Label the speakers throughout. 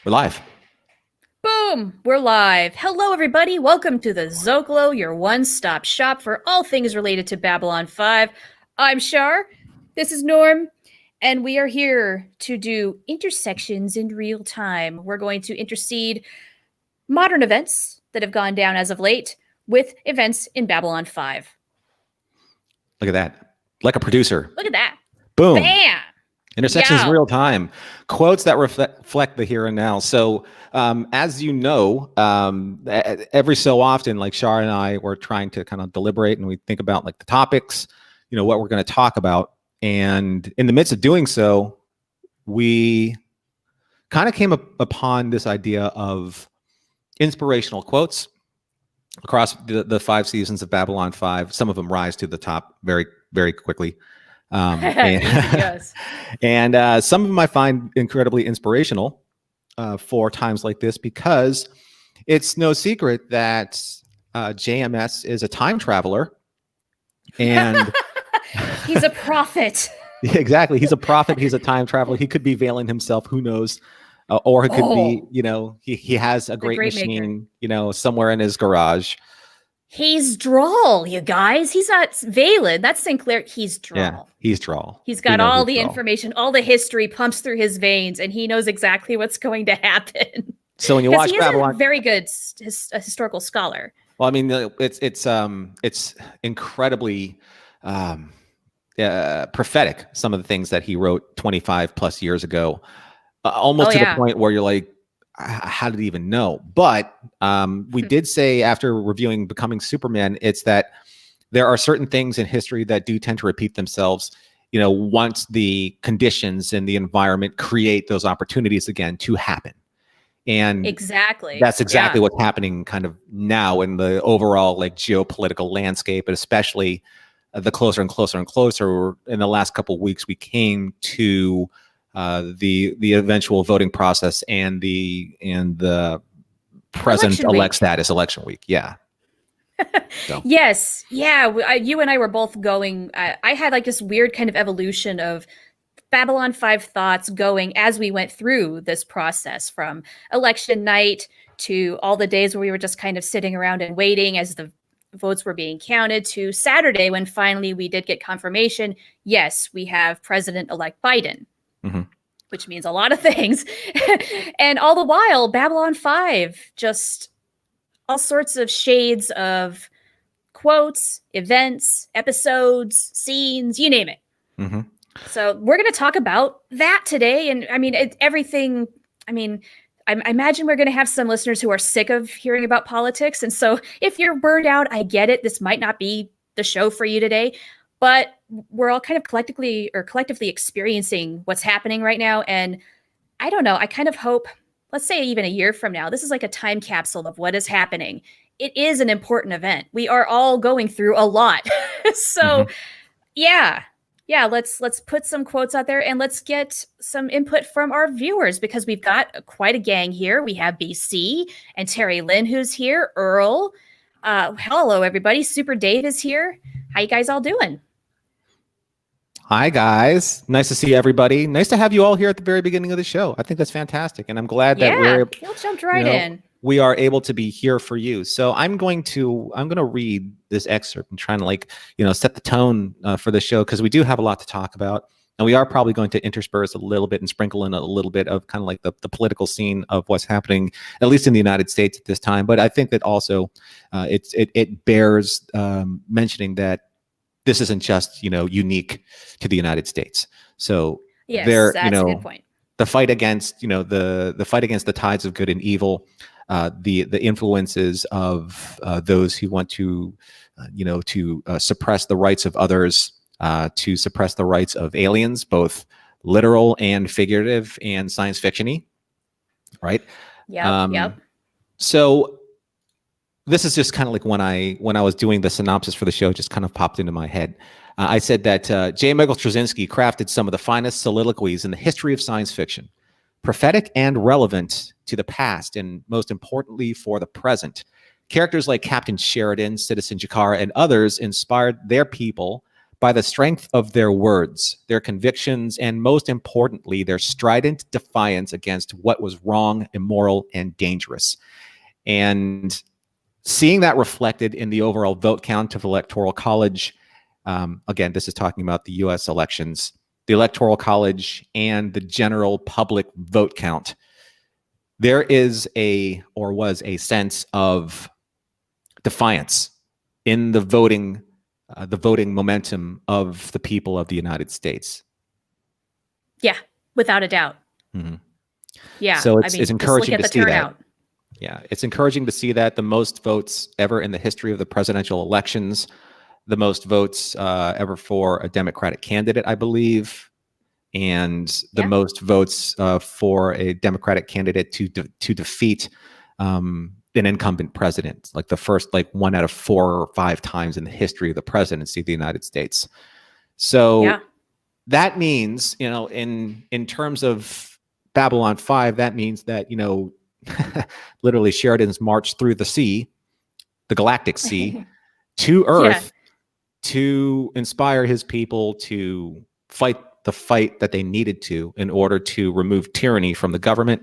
Speaker 1: We're live.
Speaker 2: Boom! We're live. Hello, everybody. Welcome to the Zocalo, your one-stop shop for all things related to Babylon 5. I'm Char. This is Norm. And we are here to do intersections in real time. We're going to intercede modern events that have gone down as of late with events in Babylon 5.
Speaker 1: Look at that. Like a producer.
Speaker 2: Look at that.
Speaker 1: Boom.
Speaker 2: Bam!
Speaker 1: Intersections
Speaker 2: Yow.
Speaker 1: real time. Quotes that reflect the here and now. So as you know, every so often, like Char and I, we're trying to kind of deliberate and we think about like the topics, what we're going to talk about. And in the midst of doing so, we kind of came upon this idea of inspirational quotes across the 5 seasons of Babylon 5. Some of them rise to the top very, very quickly.
Speaker 2: Yes.
Speaker 1: And some of them I find incredibly inspirational for times like this, because it's no secret that JMS is a time traveler. And
Speaker 2: he's a prophet.
Speaker 1: Exactly. He's a prophet. He's a time traveler. He could be veiling himself. Who knows? Or it could be, he has a great machine, somewhere in his garage.
Speaker 2: He's Droll, you guys. He's not Valen. That's Sinclair. He's Droll.
Speaker 1: Yeah, he's Droll.
Speaker 2: He's got all the information, all the history pumps through his veins, and he knows exactly what's going to happen.
Speaker 1: So when you watch Babylon,
Speaker 2: he's a very good historical scholar.
Speaker 1: Well, I mean, it's incredibly prophetic. Some of the things that he wrote 25 plus years ago, almost to the point where you're like, how did he even know? But we did say after reviewing Becoming Superman, it's that there are certain things in history that do tend to repeat themselves, once the conditions and the environment create those opportunities again to happen. And that's exactly what's happening kind of now in the overall like geopolitical landscape, and especially the closer and closer and closer in the last couple of weeks we came to the eventual voting process and the president-elect status election week. Yeah.
Speaker 2: So. Yes. Yeah. You and I were both going. I had like this weird kind of evolution of Babylon 5 thoughts going as we went through this process, from election night to all the days where we were just kind of sitting around and waiting as the votes were being counted, to Saturday when finally we did get confirmation. Yes, we have President-elect Biden. Mm-hmm. Which means a lot of things. And all the while, Babylon 5, just all sorts of shades of quotes, events, episodes, scenes, you name it. Mm-hmm. So we're going to talk about that today. And I mean, everything. I mean, I imagine we're going to have some listeners who are sick of hearing about politics. And so if you're burned out, I get it. This might not be the show for you today. But we're all kind of collectively experiencing what's happening right now. And I don't know, I kind of hope, let's say even a year from now, this is like a time capsule of what is happening. It is an important event. We are all going through a lot. So yeah, let's put some quotes out there and let's get some input from our viewers, because we've got quite a gang here. We have BC and Terry Lynn, who's here, Earl. Hello, everybody. Super Dave is here. How you guys all doing?
Speaker 1: Hi, guys. Nice to see everybody. Nice to have you all here at the very beginning of the show. I think that's fantastic. And I'm glad that
Speaker 2: you jumped right in.
Speaker 1: We are able to be here for you. So I'm going to read this excerpt and trying to set the tone for the show, because we do have a lot to talk about. And we are probably going to intersperse a little bit and sprinkle in a little bit of kind of like the political scene of what's happening, at least in the United States at this time. But I think that also it bears mentioning that this isn't just, unique to the United States. So
Speaker 2: yes, that's a good point.
Speaker 1: The fight against, the fight against the tides of good and evil, the influences of those who want to, suppress the rights of others, to suppress the rights of aliens, both literal and figurative and science fiction-y, right?
Speaker 2: Yep.
Speaker 1: So this is just kind of like when I was doing the synopsis for the show, just kind of popped into my head. I said that J. Michael Straczynski crafted some of the finest soliloquies in the history of science fiction, prophetic and relevant to the past, and most importantly for the present. Characters like Captain Sheridan, Citizen Char, and others inspired their people by the strength of their words, their convictions, and most importantly, their strident defiance against what was wrong, immoral, and dangerous. And seeing that reflected in the overall vote count of the Electoral College, again, this is talking about the U.S. elections, the Electoral College, and the general public vote count, there is was a sense of defiance in the voting momentum of the people of the United States.
Speaker 2: Yeah, without a doubt.
Speaker 1: Mm-hmm.
Speaker 2: Yeah,
Speaker 1: so it's encouraging to see
Speaker 2: turnout.
Speaker 1: that. Yeah, it's encouraging to see that the most votes ever in the history of the presidential elections, the most votes ever for a Democratic candidate, I believe, and the most votes for a Democratic candidate to defeat an incumbent president, like the first 1 out of 4 or 5 times in the history of the presidency of the United States. So that means, in terms of Babylon 5, that means that, literally Sheridan's march through the sea, the galactic sea, to Earth to inspire his people to fight the fight that they needed to in order to remove tyranny from the government.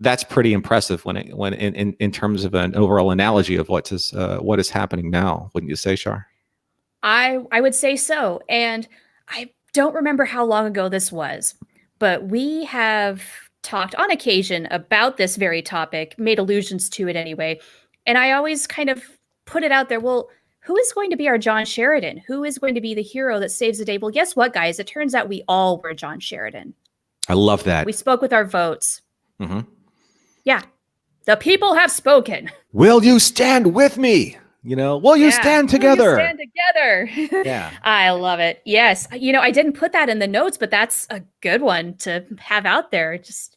Speaker 1: That's pretty impressive when in terms of an overall analogy of what is happening now, wouldn't you say, Char?
Speaker 2: I would say so. And I don't remember how long ago this was, but we have talked on occasion about this very topic, made allusions to it anyway. And I always kind of put it out there, well, who is going to be our John Sheridan? Who is going to be the hero that saves the day? Well, guess what, guys? It turns out we all were John Sheridan.
Speaker 1: I love that.
Speaker 2: We spoke with our votes.
Speaker 1: Mm-hmm.
Speaker 2: Yeah. The people have spoken.
Speaker 1: Will you stand with me? Will you stand together?
Speaker 2: Will you stand together?
Speaker 1: Yeah.
Speaker 2: I love it. Yes. I didn't put that in the notes, but that's a good one to have out there. Just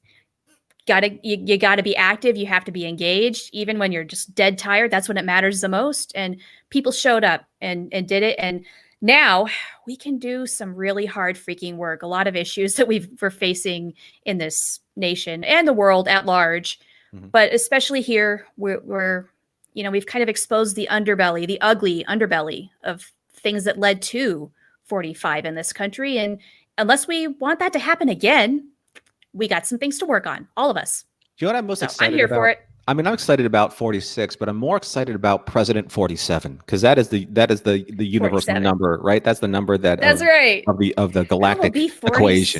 Speaker 2: you gotta be active. You have to be engaged. Even when you're just dead tired, that's when it matters the most. And people showed up and did it. And now we can do some really hard freaking work. A lot of issues that we're facing in this nation and the world at large. Mm-hmm. But especially here, we're we've kind of exposed the underbelly, the ugly underbelly of things that led to 45 in this country. And unless we want that to happen again, we got some things to work on, all of us.
Speaker 1: Do you know what I'm most excited about?
Speaker 2: I'm here for it.
Speaker 1: I mean, I'm excited about 46, but I'm more excited about President 47 because that is the universal 47. Number, right? That's the number that's
Speaker 2: right
Speaker 1: of the galactic equation.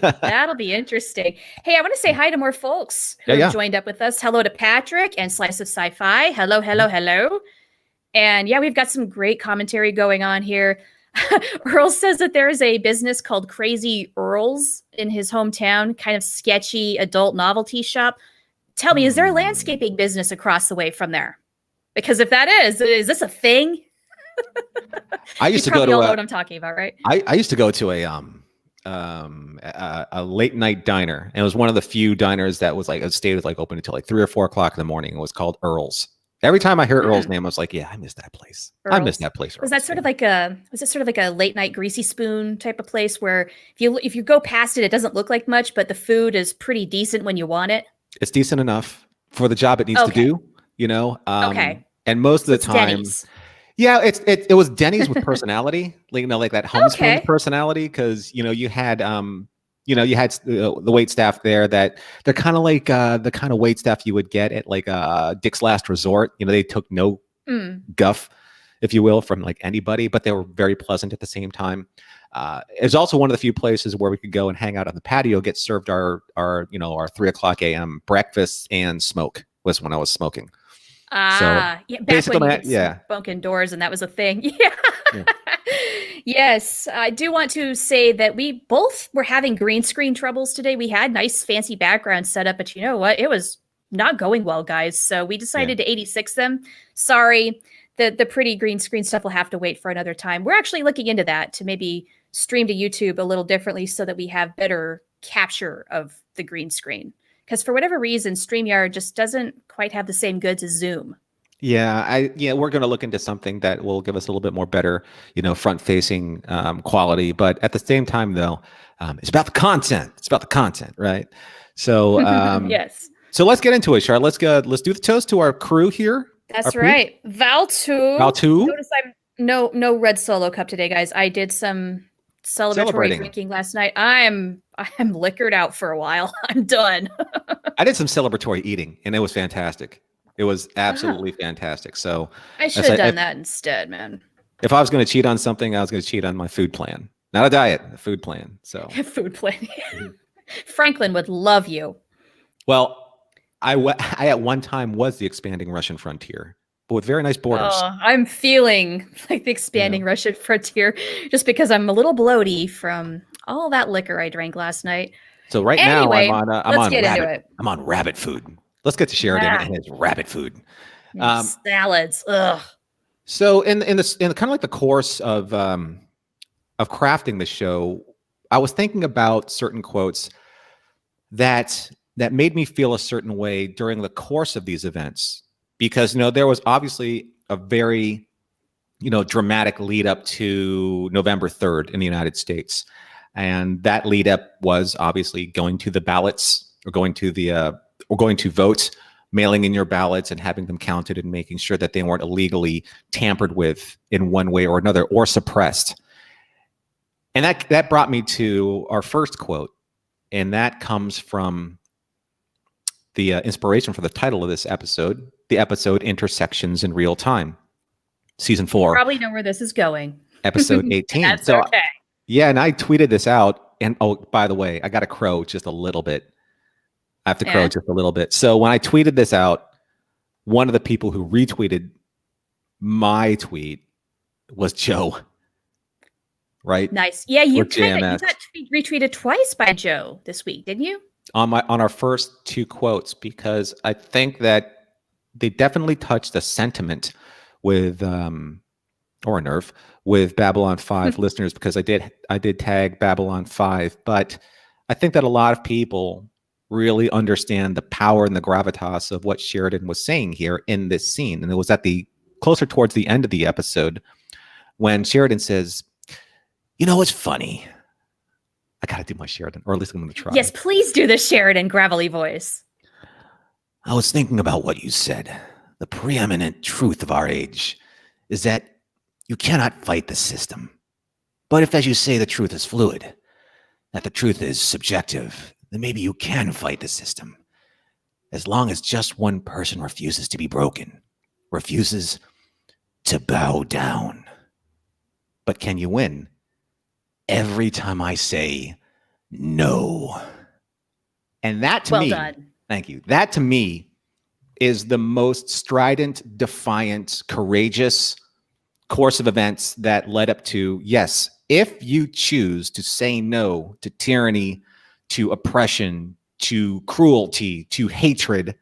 Speaker 2: That'll be interesting. Hey, I want to say hi to more folks who have joined up with us. Hello to Patrick and Slice of Sci-Fi. Hello, hello, hello. And we've got some great commentary going on here. Earl says that there is a business called Crazy Earl's in his hometown, kind of sketchy adult novelty shop. Tell me, is there a landscaping business across the way from there? Because if that is this a thing?
Speaker 1: I used to go to
Speaker 2: know what I'm talking about, right?
Speaker 1: I used to go to a late night diner, and it was one of the few diners that was stayed open until 3 or 4 o'clock in the morning. It was called Earl's. Every time I hear Earl's name, I was like, yeah, I miss that place. Earl's. I miss that place.
Speaker 2: Was that sort of like a late night greasy spoon type of place where if you go past it, it doesn't look like much, but the food is pretty decent when you want it?
Speaker 1: It's decent enough for the job it needs to do,
Speaker 2: okay.
Speaker 1: And most of the time,
Speaker 2: Denny's.
Speaker 1: Yeah, it was Denny's with personality, like that home spoon personality, because you had you had the wait staff there that they're kind of like the kind of wait staff you would get at Dick's Last Resort. They took no guff, if you will, from anybody, but they were very pleasant at the same time. It's also one of the few places where we could go and hang out on the patio, get served our 3 o'clock a.m. breakfast and smoke. Was when I was smoking.
Speaker 2: Back when you could smoke indoors and that was a thing. Yeah. Yes, I do want to say that we both were having green screen troubles today. We had nice fancy backgrounds set up, but you know what? It was not going well, guys. So we decided to 86 them. Sorry. The pretty green screen stuff will have to wait for another time. We're actually looking into that to maybe stream to YouTube a little differently so that we have better capture of the green screen. Because for whatever reason, StreamYard just doesn't quite have the same goods as Zoom.
Speaker 1: Yeah, we're going to look into something that will give us a little bit more better, front-facing quality. But at the same time, though, it's about the content. It's about the content, right? So
Speaker 2: yes.
Speaker 1: So let's get into it, Char. Let's do the toast to our crew here.
Speaker 2: That's right. Val 2.
Speaker 1: Val 2.
Speaker 2: Notice No red Solo cup today, guys. I did some celebratory drinking last night. I'm liquored out for a while. I'm done.
Speaker 1: I did some celebratory eating, and it was fantastic. It was absolutely fantastic. So
Speaker 2: I should have done that instead, man.
Speaker 1: If I was going to cheat on something, I was going to cheat on my food plan. Not a diet, a food plan. So
Speaker 2: food plan. Franklin would love you.
Speaker 1: Well, I at one time was the expanding Russian frontier, but with very nice borders.
Speaker 2: I'm feeling like the expanding Russian frontier just because I'm a little bloaty from all that liquor I drank last night.
Speaker 1: So now I'm on rabbit food. Let's get to Sheridan and his rabbit food.
Speaker 2: Salads. Ugh.
Speaker 1: So in kind of like the course of crafting the show, I was thinking about certain quotes that made me feel a certain way during the course of these events, because there was obviously a very dramatic lead up to November 3rd in the United States, and that lead up was obviously going to the ballots or going to vote, mailing in your ballots and having them counted and making sure that they weren't illegally tampered with in one way or another or suppressed. And that brought me to our first quote, and that comes from the inspiration for the title of this episode, the episode Intersections in Real Time, season 4.
Speaker 2: You probably know where this is going.
Speaker 1: Episode 18.
Speaker 2: That's okay.
Speaker 1: Yeah, and I tweeted this out, and oh, by the way, I got to crow just a little bit. I have to crow just a little bit. So when I tweeted this out, one of the people who retweeted my tweet was Joe. Right?
Speaker 2: Nice. Yeah, you got retweeted twice by Joe this week, didn't you?
Speaker 1: On our first 2 quotes, because I think that they definitely touched a sentiment with or a nerve with Babylon 5 listeners, because I did tag Babylon 5, but I think that a lot of people really understand the power and the gravitas of what Sheridan was saying here in this scene. And it was closer towards the end of the episode when Sheridan says, it's funny. I got to do my Sheridan, or at least I'm going to try.
Speaker 2: Yes, please do the Sheridan gravelly voice.
Speaker 1: I was thinking about what you said. The preeminent truth of our age is that you cannot fight the system. But if, as you say, the truth is fluid, that the truth is subjective, then maybe you can fight the system. As long as just one person refuses to be broken, refuses to bow down. But can you win? Every time I say no. And that to me,
Speaker 2: done.
Speaker 1: Thank you. That to me is the most strident, defiant, courageous course of events that led up to, yes, if you choose to say no to tyranny, to oppression, to cruelty, to hatred,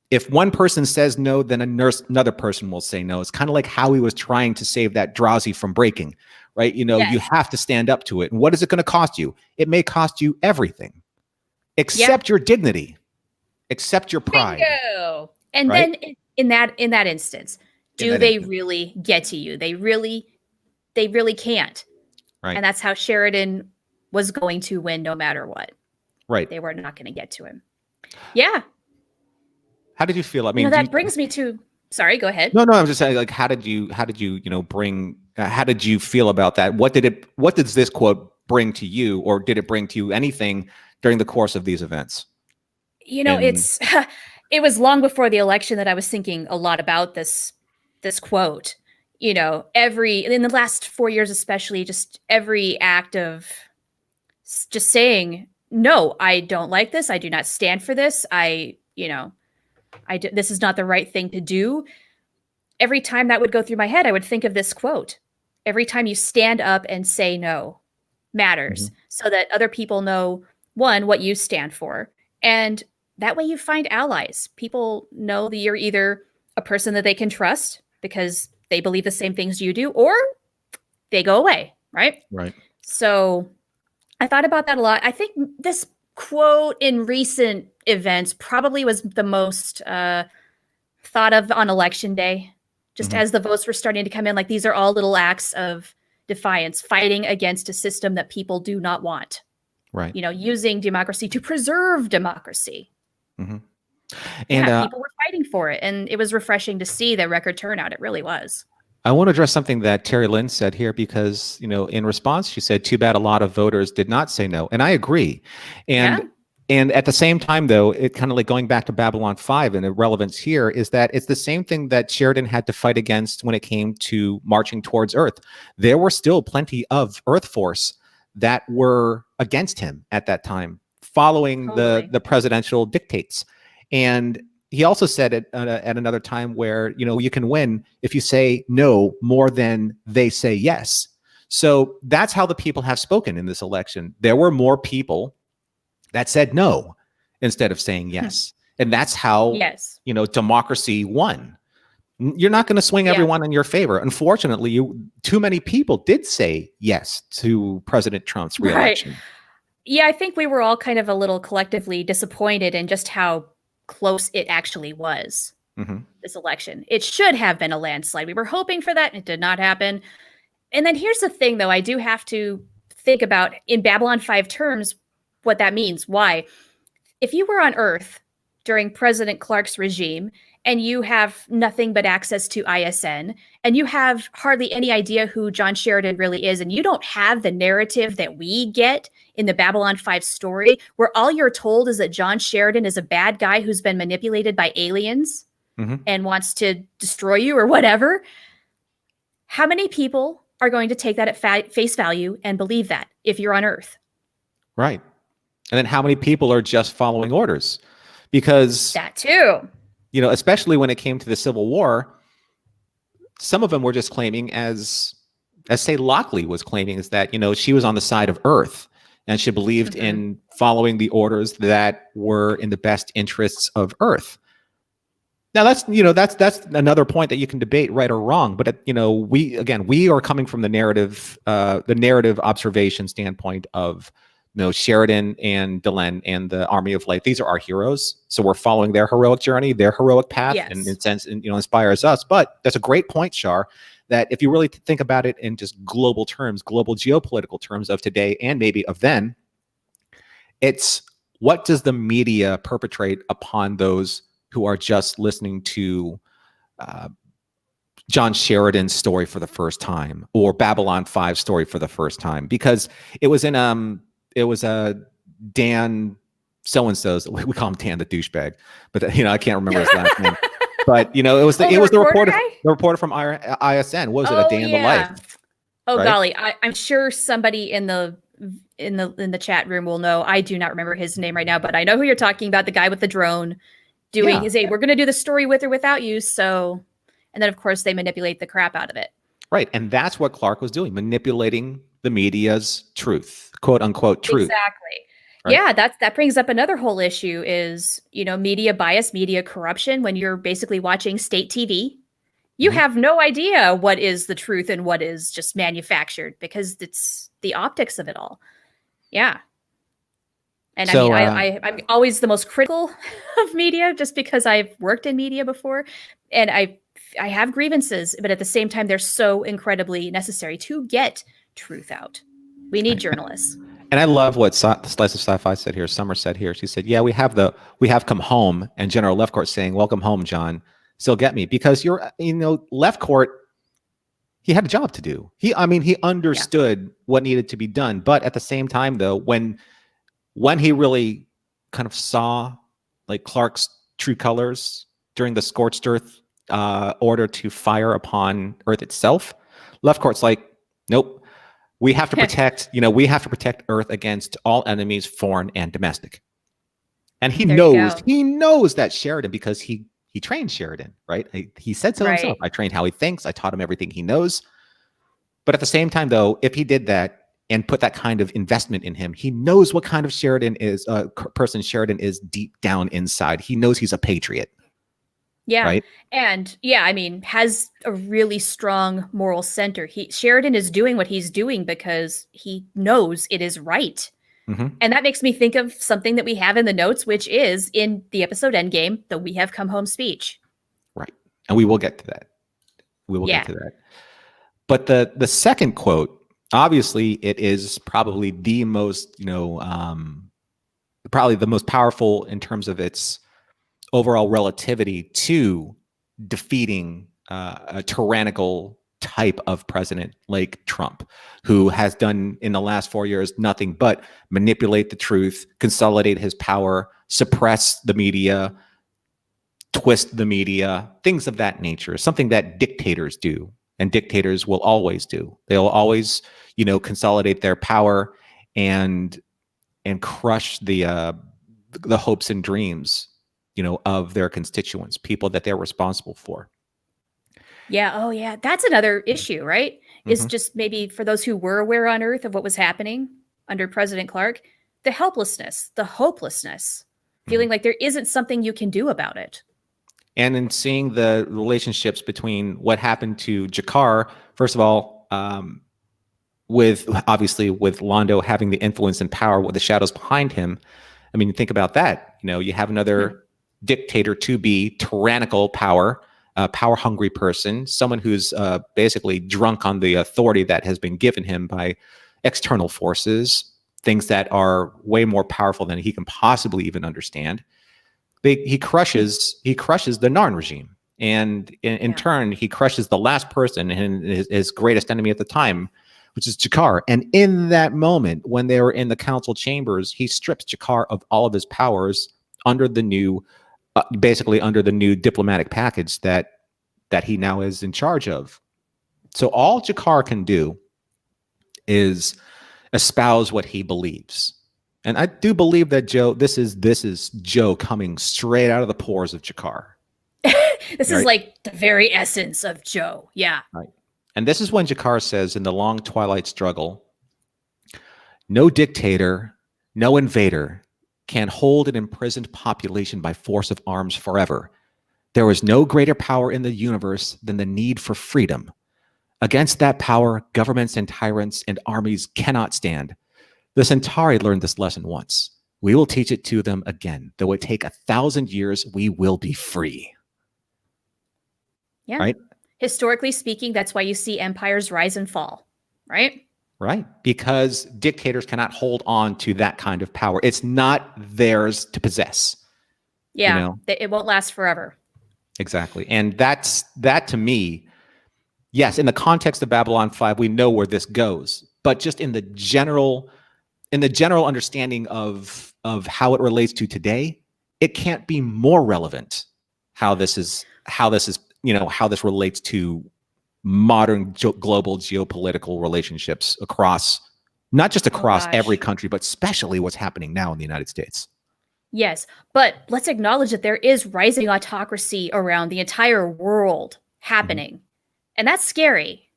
Speaker 1: if one person says no, then another person will say no. It's kind of like how he was trying to save that Drazi from breaking, right? You have to stand up to it. And what is it going to cost you? It may cost you everything, except your dignity, except your pride.
Speaker 2: Bingo. And then in that instance, do they really get to you? They really can't.
Speaker 1: Right.
Speaker 2: And that's how Sheridan was going to win no matter what.
Speaker 1: Right.
Speaker 2: They were not going to get to him. Yeah.
Speaker 1: How did you feel? I mean,
Speaker 2: that brings me to, sorry, go ahead.
Speaker 1: No, I'm just saying, like, how did you feel about that? What did this quote bring to you, or did it bring to you anything during the course of these events?
Speaker 2: It was long before the election that I was thinking a lot about this quote. In the last 4 years, especially, just every act of just saying, no, I don't like this. I do not stand for this. This is not the right thing to do. Every time that would go through my head, I would think of this quote. Every time you stand up and say no matters, so that other people know, one, what you stand for. And that way you find allies. People know that you're either a person that they can trust because they believe the same things you do, or they go away, right?
Speaker 1: Right.
Speaker 2: So I thought about that a lot. I think this quote in recent events probably was the most thought of on election day, just as the votes were starting to come in. Like, these are all little acts of defiance, fighting against a system that people do not want.
Speaker 1: Right.
Speaker 2: Using democracy to preserve democracy.
Speaker 1: And
Speaker 2: people were fighting for it, and it was refreshing to see the record turnout. It really was.
Speaker 1: I want to address something that Terry Lynn said here because, in response, she said, too bad a lot of voters did not say no. And I agree. And at the same time, though, it kind of like going back to Babylon 5 and the relevance here is that it's the same thing that Sheridan had to fight against when it came to marching towards Earth. There were still plenty of Earth Force that were against him at that time, following the presidential dictates. And he also said it at another time where, you can win if you say no more than they say yes. So that's how the people have spoken in this election. There were more people that said no instead of saying yes. And that's how, democracy won. You're not going to swing everyone in your favor. Unfortunately, too many people did say yes to President Trump's reelection.
Speaker 2: Right. Yeah, I think we were all kind of a little collectively disappointed in just how close it actually was, this election. It should have been a landslide. We were hoping for that, and it did not happen. And then here's the thing, though. I do have to think about, in Babylon 5 terms, what that means. Why? If you were on Earth during President Clark's regime, and you have nothing but access to ISN, and you have hardly any idea who John Sheridan really is, and you don't have the narrative that we get in the Babylon 5 story, where all you're told is that John Sheridan is a bad guy who's been manipulated by aliens and wants to destroy you or whatever, how many people are going to take that at face value and believe that if you're on Earth?
Speaker 1: Right. And then how many people are just following orders? Because
Speaker 2: that too.
Speaker 1: Especially when it came to the Civil War, some of them were just claiming, as say Lockley was claiming, is that, she was on the side of Earth and she believed in following the orders that were in the best interests of Earth. Now that's another point that you can debate right or wrong, but we are coming from the narrative observation standpoint of Sheridan and Delenn and the Army of Light. These are our heroes. So we're following their heroic journey, their heroic path, and in a sense, inspires us. But that's a great point, Char, that if you really think about it in just global terms, global geopolitical terms of today and maybe of then, it's what does the media perpetrate upon those who are just listening to John Sheridan's story for the first time or Babylon 5 story for the first time? Because it was in it was a Dan so-and-so's, we call him Dan the douchebag, but I can't remember his last name. But it was the reporter from ISN. What was it? A Day in the Life.
Speaker 2: Oh, right? Golly, I'm sure somebody in the chat room will know. I do not remember his name right now, but I know who you're talking about. The guy with the drone doing his we're going to do the story with or without you. So, and then of course they manipulate the crap out of it.
Speaker 1: Right, and that's what Clark was doing, manipulating the media's truth, quote unquote truth.
Speaker 2: Exactly. Right? Yeah, that brings up another whole issue is, media bias, media corruption. When you're basically watching state TV, you have no idea what is the truth and what is just manufactured because it's the optics of it all. Yeah. And so, I'm always the most critical of media just because I've worked in media before and I have grievances, but at the same time, they're so incredibly necessary to get truth out. We need journalists.
Speaker 1: And I love what Slice of Sci-Fi said here. Summer said here. She said, "Yeah, we have come home." And General Leftcourt saying, "Welcome home, John." Still get me because Leftcourt. He had a job to do. He understood what needed to be done. But at the same time, though, when he really kind of saw like Clark's true colors during the scorched earth order to fire upon Earth itself, Leftcourt's like, nope. We have to protect, Earth against all enemies, foreign and domestic. And he knows that Sheridan, because he trained Sheridan, right? He said so himself. I trained how he thinks. I taught him everything he knows. But at the same time, though, if he did that and put that kind of investment in him, he knows what kind of person Sheridan is deep down inside. He knows he's a patriot.
Speaker 2: Yeah.
Speaker 1: Right?
Speaker 2: And has a really strong moral center. Sheridan is doing what he's doing because he knows it is right. And that makes me think of something that we have in the notes, which is in the episode Endgame, the "We Have Come Home" speech.
Speaker 1: Right. And we will get to that. Get to that. But the second quote, obviously it is probably the most, probably the most powerful in terms of its overall relativity to defeating a tyrannical type of president like Trump, who has done in the last 4 years nothing but manipulate the truth, consolidate his power, suppress the media, twist the media, things of that nature, something that dictators do, and dictators will always do. They'll always, consolidate their power and crush the hopes and dreams, of their constituents, people that they're responsible for.
Speaker 2: Yeah. Oh, yeah. That's another issue, right? Is just maybe for those who were aware on Earth of what was happening under President Clark, the helplessness, the hopelessness, feeling like there isn't something you can do about it.
Speaker 1: And in seeing the relationships between what happened to Jakar, first of all, with Londo having the influence and power with the shadows behind him. I mean, think about that. You have another dictator to be tyrannical power, power hungry person, someone who's basically drunk on the authority that has been given him by external forces, things that are way more powerful than he can possibly even understand. He crushes the Narn regime, and in turn, he crushes the last person and his greatest enemy at the time, which is Jakar. And in that moment, when they were in the council chambers, he strips Jakar of all of his powers under the new, basically under the new diplomatic package that he now is in charge of. So all Jakar can do is espouse what he believes. And I do believe that Joe, this is Joe coming straight out of the pores of Jakar.
Speaker 2: This is like the very essence of Joe. Yeah.
Speaker 1: Right. And this is when Jakar says in the long twilight struggle, no dictator, no invader can hold an imprisoned population by force of arms forever. There is no greater power in the universe than the need for freedom. Against that power, governments and tyrants and armies cannot stand. The Centauri learned this lesson once. We will teach it to them again. Though it take 1,000 years, we will be free.
Speaker 2: Yeah.
Speaker 1: Right?
Speaker 2: Historically speaking, that's why you see empires rise and fall, right?
Speaker 1: Right. Because dictators cannot hold on to that kind of power. It's not theirs to possess.
Speaker 2: Yeah. It won't last forever.
Speaker 1: Exactly. And that to me, yes, in the context of Babylon 5, we know where this goes. But just in the general understanding of how it relates to today, it can't be more relevant how this relates to modern global geopolitical relationships across, not just across every country, but especially what's happening now in the United States.
Speaker 2: Yes, but let's acknowledge that there is rising autocracy around the entire world happening. And that's scary.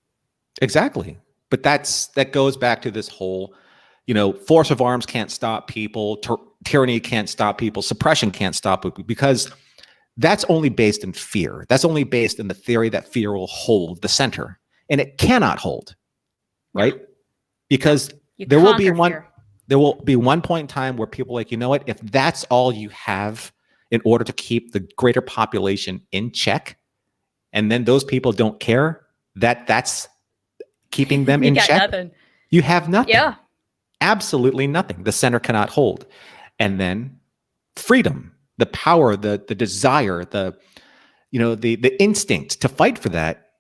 Speaker 1: Exactly. But that goes back to this whole, force of arms can't stop people, tyranny can't stop people, suppression can't stop people, because that's only based in fear. That's only based in the theory that fear will hold the center. And it cannot hold, right? Because there will be one point in time where people are like, you know what, if that's all you have in order to keep the greater population in check, and then those people don't care, that's keeping them in check. Nothing. You have nothing.
Speaker 2: Yeah.
Speaker 1: Absolutely nothing. The center cannot hold. And then freedom, the power, the desire, the instinct to fight for that,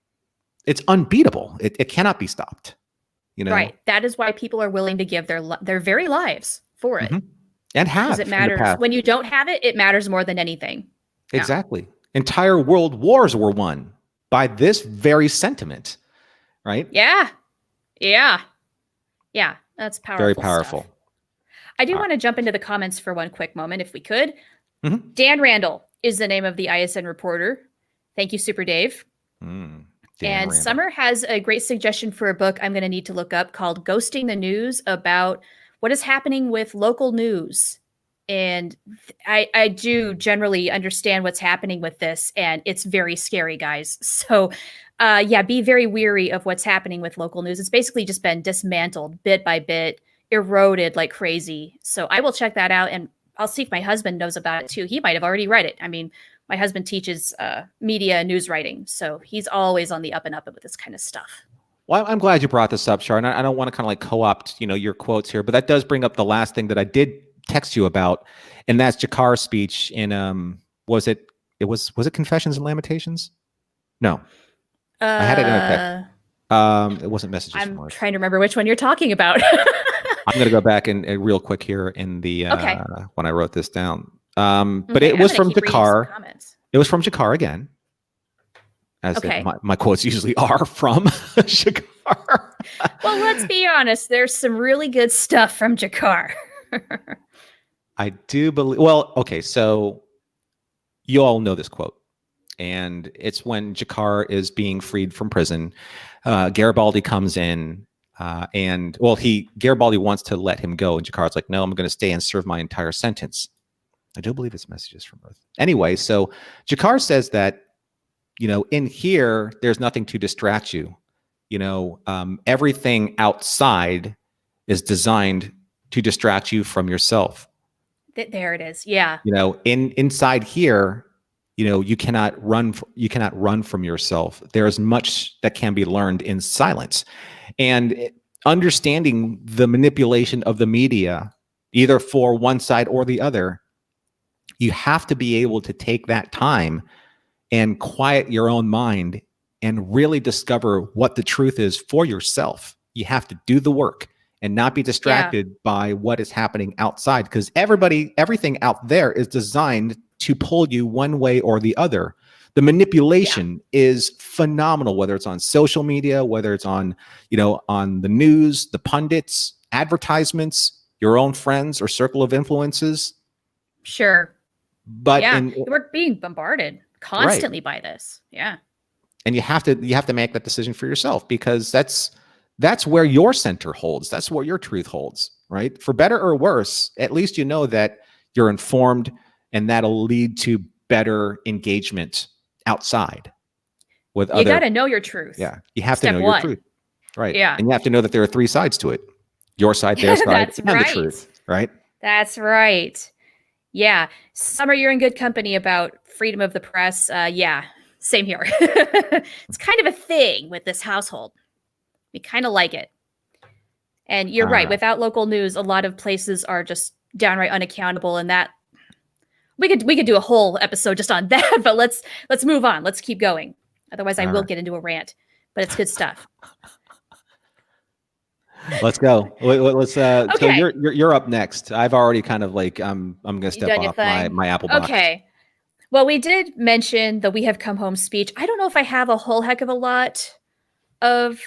Speaker 1: it's unbeatable. It cannot be stopped.
Speaker 2: Right. That is why people are willing to give their very lives for it.
Speaker 1: And have.
Speaker 2: Because it matters. When you don't have it, it matters more than anything.
Speaker 1: Exactly. Yeah. Entire world wars were won by this very sentiment. Right?
Speaker 2: Yeah. Yeah. Yeah. That's powerful.
Speaker 1: Very powerful.
Speaker 2: Stuff. I do want to jump into the comments for one quick moment, if we could. Dan Randall is the name of the ISN reporter. Thank you, Super Dave. And Randall. Summer has a great suggestion for a book I'm going to need to look up called Ghosting the News, about what is happening with local news. And I do generally understand what's happening with this, and it's very scary, guys. So be very weary of what's happening with local news. It's basically just been dismantled bit by bit, eroded like crazy. So I will check that out, and I'll see if my husband knows about it too. He might have already read it. I mean, my husband teaches media news writing, so he's always on the up and up with this kind of stuff.
Speaker 1: Well, I'm glad you brought this up, Char. And I don't want to kind of like co-opt, your quotes here, but that does bring up the last thing that I did text you about, and that's Jakar's speech in was it Confessions and Lamentations? No.
Speaker 2: I
Speaker 1: had it in a text. It wasn't Messages from
Speaker 2: I'm
Speaker 1: Earth.
Speaker 2: trying to remember which one you're talking about.
Speaker 1: I'm going to go back and real quick here in the
Speaker 2: Okay.
Speaker 1: when I wrote this down. But
Speaker 2: Okay,
Speaker 1: it
Speaker 2: I'm
Speaker 1: was
Speaker 2: gonna
Speaker 1: from
Speaker 2: keep reading some
Speaker 1: Jakar.
Speaker 2: comments.
Speaker 1: It was from Jakar again, as
Speaker 2: Okay.
Speaker 1: my quotes usually are from Jakar.
Speaker 2: Well, let's be honest. There's some really good stuff from Jakar.
Speaker 1: I do believe. Well, okay, so you all know this quote, and it's when Jakar is being freed from prison. Garibaldi comes in, and well, Garibaldi wants to let him go, and Jakar's like, "No, I'm going to stay and serve my entire sentence." I do believe it's Messages from Earth. Anyway, so Jakar says that, in here, there's nothing to distract you. Everything outside is designed to distract you from yourself.
Speaker 2: There it is. Yeah.
Speaker 1: Inside here, you cannot run from yourself. There is much that can be learned in silence, and understanding the manipulation of the media, either for one side or the other. You have to be able to take that time and quiet your own mind and really discover what the truth is for yourself. You have to do the work and not be distracted by what is happening outside, because everything out there is designed to pull you one way or the other. The manipulation is phenomenal, whether it's on social media, whether it's on the news, the pundits, advertisements, your own friends or circle of influences.
Speaker 2: Sure.
Speaker 1: But
Speaker 2: we're being bombarded constantly by this. Yeah.
Speaker 1: And you have to make that decision for yourself, because that's where your center holds. That's where your truth holds, right? For better or worse, at least you know that you're informed, and that'll lead to better engagement outside with other.
Speaker 2: You got to know your truth.
Speaker 1: Yeah. You have to know your truth. Right.
Speaker 2: Yeah.
Speaker 1: And you have to know that there are three sides to it. Your side, their side, and the truth. Right.
Speaker 2: That's right. Yeah. Summer, you're in good company about freedom of the press. Yeah, same here. It's kind of a thing with this household. We kind of like it. And you're right. Without local news, a lot of places are just downright unaccountable, and that we could do a whole episode just on that, but let's move on. Let's keep going. Otherwise I will get into a rant, but it's good stuff.
Speaker 1: Let's go. Let's okay. So you're up next. I've already kind of I'm gonna step off my apple box.
Speaker 2: Okay. Well, we did mention the "We Have Come Home" speech. I don't know if I have a whole heck of a lot of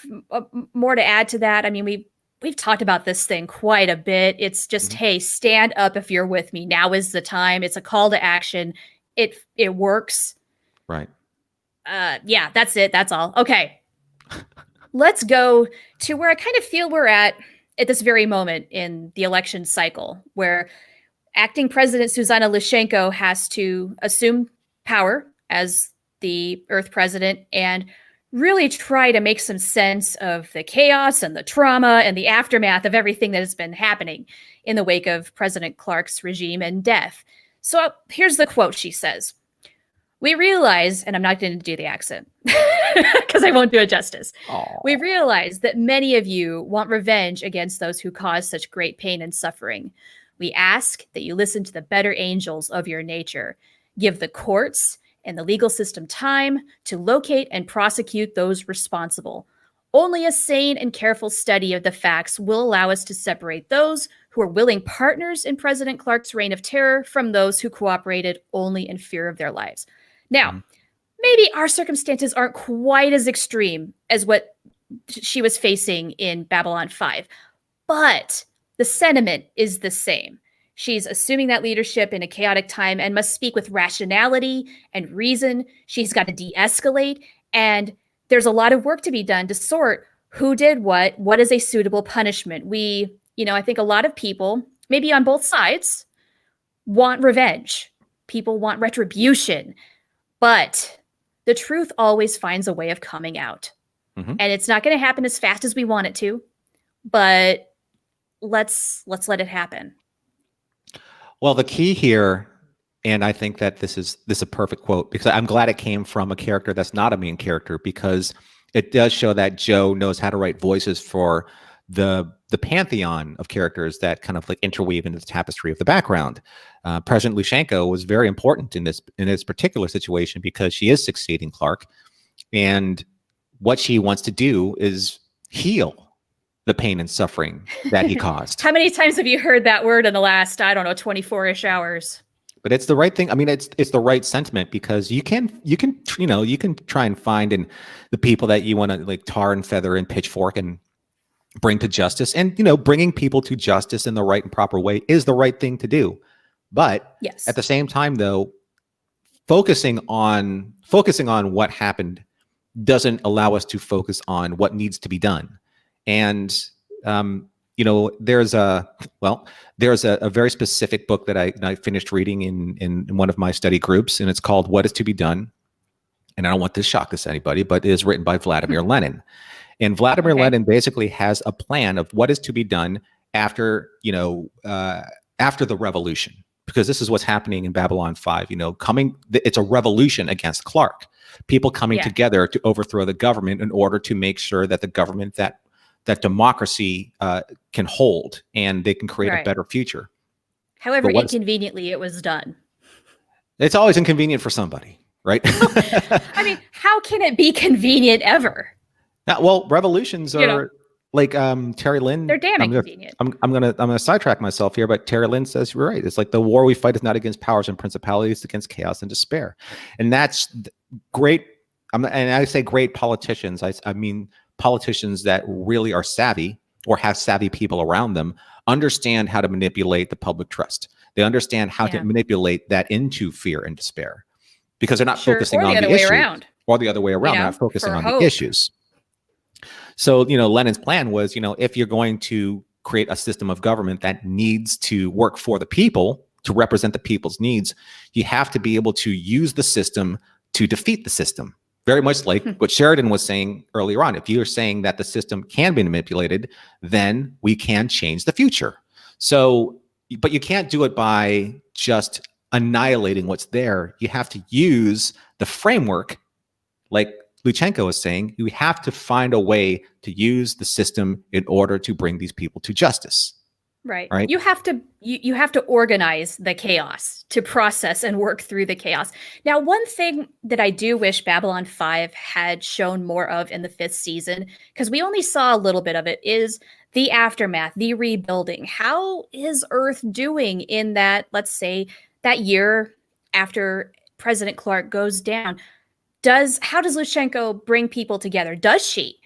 Speaker 2: more to add to that. I mean, we've talked about this thing quite a bit. It's just, hey, stand up if you're with me. Now is the time. It's a call to action. It works.
Speaker 1: Right.
Speaker 2: Yeah, that's it. That's all. Okay. Let's go to where I kind of feel we're at this very moment in the election cycle, where acting President Susanna Lyshenko has to assume power as the Earth president and really try to make some sense of the chaos and the trauma and the aftermath of everything that has been happening in the wake of President Clark's regime and death. So here's the quote she says. We realize, and I'm not going to do the accent because I won't do it justice. Aww. We realize that many of you want revenge against those who cause such great pain and suffering. We ask that you listen to the better angels of your nature. Give the courts and the legal system time to locate and prosecute those responsible. Only a sane and careful study of the facts will allow us to separate those who are willing partners in President Clark's reign of terror from those who cooperated only in fear of their lives. Now, maybe our circumstances aren't quite as extreme as what she was facing in Babylon 5, but the sentiment is the same. She's assuming that leadership in a chaotic time and must speak with rationality and reason. She's got to de-escalate, and there's a lot of work to be done to sort who did what is a suitable punishment. I think a lot of people, maybe on both sides, want revenge. People want retribution. But the truth always finds a way of coming out. Mm-hmm. And it's not going to happen as fast as we want it to, but let's let it happen.
Speaker 1: Well, the key here, and I think that this is a perfect quote, because I'm glad it came from a character that's not a main character, because it does show that Joe knows how to write voices for the pantheon of characters that kind of interweave into the tapestry of the background. President Lyshenko was very important in this particular situation, because she is succeeding Clark, and what she wants to do is heal the pain and suffering that he caused.
Speaker 2: How many times have you heard that word in the last, I don't know, 24-ish hours?
Speaker 1: But it's the right thing. I mean, it's the right sentiment, because you can try and find in the people that you want to like tar and feather and pitchfork and bring to justice, and bringing people to justice in the right and proper way is the right thing to do. But
Speaker 2: yes,
Speaker 1: at the same time, though, focusing on what happened doesn't allow us to focus on what needs to be done. And there's a very specific book that I finished reading in one of my study groups, and it's called What Is to Be Done. And I don't want this to shock anybody, but it is written by Vladimir Lenin. And Vladimir Lenin basically has a plan of what is to be done after the revolution, because this is what's happening in Babylon 5. It's a revolution against Clark. People coming together to overthrow the government in order to make sure that the government that democracy can hold, and they can create a better future.
Speaker 2: However inconveniently it was done.
Speaker 1: It's always inconvenient for somebody, right?
Speaker 2: I mean, how can it be convenient ever?
Speaker 1: Well, revolutions are like Terry Lynn.
Speaker 2: They're damn inconvenient.
Speaker 1: I'm gonna sidetrack myself here, but Terry Lynn says you're right. It's like the war we fight is not against powers and principalities, against chaos and despair, and that's great. And I say great politicians. I mean politicians that really are savvy or have savvy people around them, understand how to manipulate the public trust. They understand how to manipulate that into fear and despair, because they're not focusing on the issue, or the other way around. They're not focusing on the issues. So, Lenin's plan was, if you're going to create a system of government that needs to work for the people, to represent the people's needs, you have to be able to use the system to defeat the system. Very much like what Sheridan was saying earlier on. If you're saying that the system can be manipulated, then we can change the future. So, but you can't do it by just annihilating what's there. You have to use the framework, like Luchenko is saying. You have to find a way to use the system in order to bring these people to justice.
Speaker 2: Right. You have to organize the chaos to process and work through the chaos. Now, one thing that I do wish Babylon 5 had shown more of in the 5th season, because we only saw a little bit of it, is the aftermath, the rebuilding. How is Earth doing in that, let's say, that year after President Clark goes down? How does Luchenko bring people together? Does she?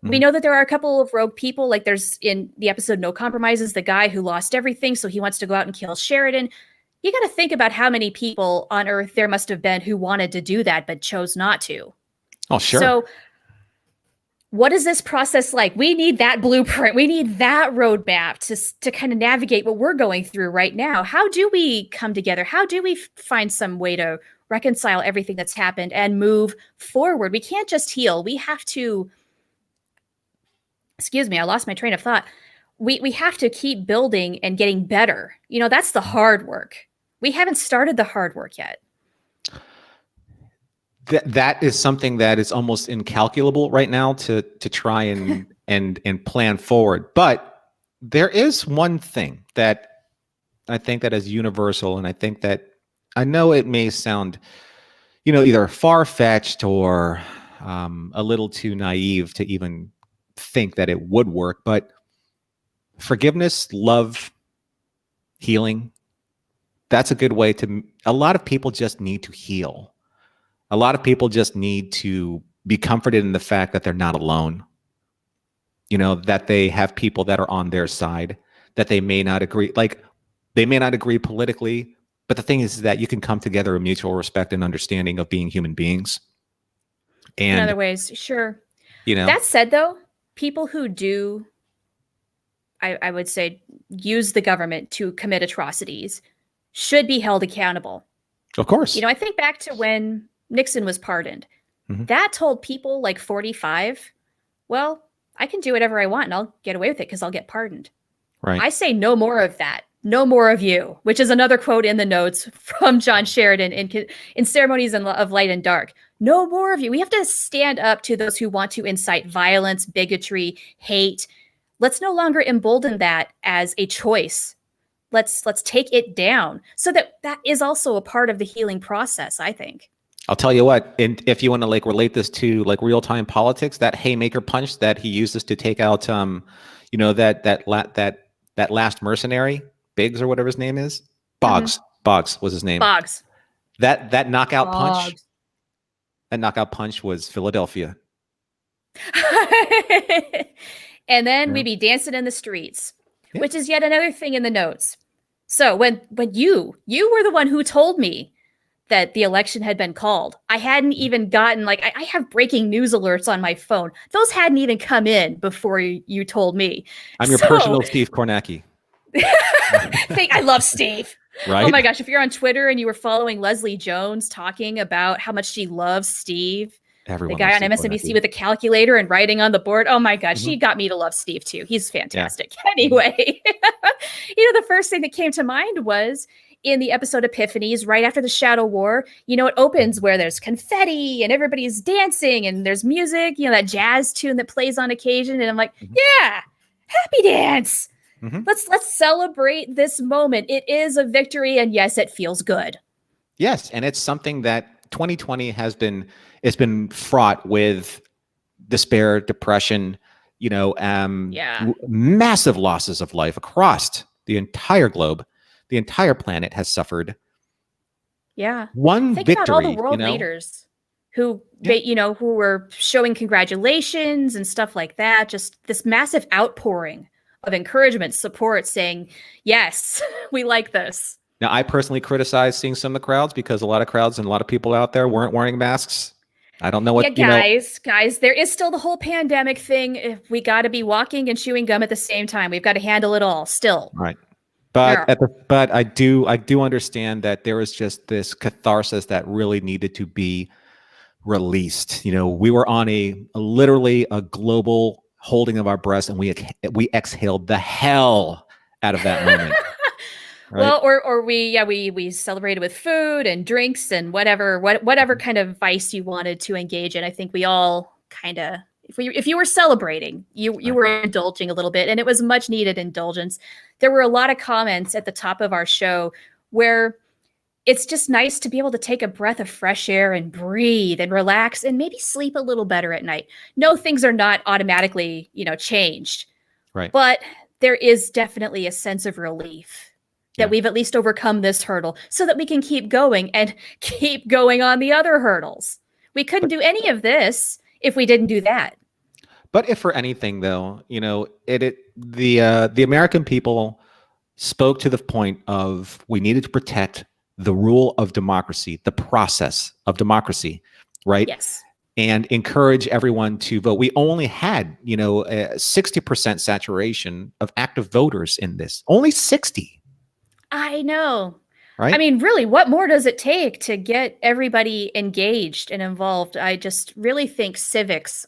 Speaker 2: We know that there are a couple of rogue people, like there's in the episode No Compromises, the guy who lost everything, so he wants to go out and kill Sheridan. You got to think about how many people on Earth there must have been who wanted to do that but chose not to.
Speaker 1: Oh, sure.
Speaker 2: So what is this process like? We need that blueprint. We need that roadmap to kind of navigate what we're going through right now. How do we come together? How do we find some way to reconcile everything that's happened and move forward? We can't just heal. We have to... Excuse me, I lost my train of thought. We have to keep building and getting better. That's the hard work. We haven't started the hard work yet.
Speaker 1: That is something that is almost incalculable right now to try and plan forward. But there is one thing that I think that is universal, and I think that I know it may sound, either far-fetched or a little too naive to even think that it would work, but forgiveness, love, healing, that's a good way to... A lot of people just need to heal. A lot of people just need to be comforted in the fact that they're not alone. That they have people that are on their side, that they may not agree. Like, they may not agree politically, but the thing is that you can come together in mutual respect and understanding of being human beings. And
Speaker 2: in other ways, sure. That said, though, people who do, I would say, use the government to commit atrocities should be held accountable.
Speaker 1: Of course.
Speaker 2: I think back to when Nixon was pardoned. That told people like 45, well, I can do whatever I want and I'll get away with it because I'll get pardoned.
Speaker 1: Right.
Speaker 2: I say no more of that. No more of you, which is another quote in the notes from John Sheridan in Ceremonies of Light and Dark. No more of you. We have to stand up to those who want to incite violence, bigotry, hate. Let's no longer embolden that as a choice. Let's take it down, so that is also a part of the healing process, I think.
Speaker 1: I'll tell you what, and if you want to like relate this to like real time politics, that haymaker punch that he uses to take out, you know, that last mercenary, Biggs or whatever his name is, Boggs. Boggs was his name.
Speaker 2: Boggs.
Speaker 1: That knockout punch. That knockout punch was Philadelphia.
Speaker 2: And then we'd be dancing in the streets, which is yet another thing in the notes. So when you were the one who told me that the election had been called, I hadn't even gotten, like, I have breaking news alerts on my phone. Those hadn't even come in before you told me.
Speaker 1: I'm your personal Steve Kornacki.
Speaker 2: I love Steve.
Speaker 1: Right?
Speaker 2: Oh my gosh, if you're on Twitter and you were following Leslie Jones talking about how much she loves Steve, the guy on MSNBC with a calculator and writing on the board. Oh my God, she got me to love Steve too. He's fantastic. Yeah. Anyway, you know, the first thing that came to mind was in the episode Epiphanies, right after the Shadow War, you know, it opens where there's confetti and everybody's dancing and there's music, you know, that jazz tune that plays on occasion. And I'm like, yeah, happy dance. Let's celebrate this moment. It is a victory. And yes, it feels good.
Speaker 1: Yes. And it's something that 2020 has been, it's been fraught with despair, depression, you know, massive losses of life across the entire globe. The entire planet has suffered.
Speaker 2: Yeah.
Speaker 1: One
Speaker 2: Think
Speaker 1: victory,
Speaker 2: about all the world leaders who, you know, who were showing congratulations and stuff like that. Just this massive outpouring of encouragement, support, saying, yes, we like this.
Speaker 1: Now, I personally criticize seeing some of the crowds because a lot of crowds and a lot of people out there weren't wearing masks. I don't know what,
Speaker 2: guys, there is still the whole pandemic thing. We got to be walking and chewing gum at the same time. We've got to handle it all still.
Speaker 1: Right. But but I do understand that there was just this catharsis that really needed to be released. You know, we were on literally a global holding of our breath, and we exhaled the hell out of that moment. Right?
Speaker 2: Well, or we celebrated with food and drinks and whatever kind of vice you wanted to engage in. I think we all kind of, if you were celebrating, you were indulging a little bit, and it was much needed indulgence. There were a lot of comments at the top of our show where it's just nice to be able to take a breath of fresh air and breathe and relax and maybe sleep a little better at night. No, things are not automatically, you know, changed.
Speaker 1: Right.
Speaker 2: But there is definitely a sense of relief that we've at least overcome this hurdle so that we can keep going and keep going on the other hurdles. We couldn't do any of this if we didn't do that.
Speaker 1: But if for anything, though, you know, the American people spoke to the point of we needed to protect the rule of democracy, the process of democracy, right?
Speaker 2: Yes.
Speaker 1: And encourage everyone to vote. We only had, you know, 60% saturation of active voters in this. Only 60.
Speaker 2: I know.
Speaker 1: Right?
Speaker 2: I mean, really, what more does it take to get everybody engaged and involved? I just really think civics,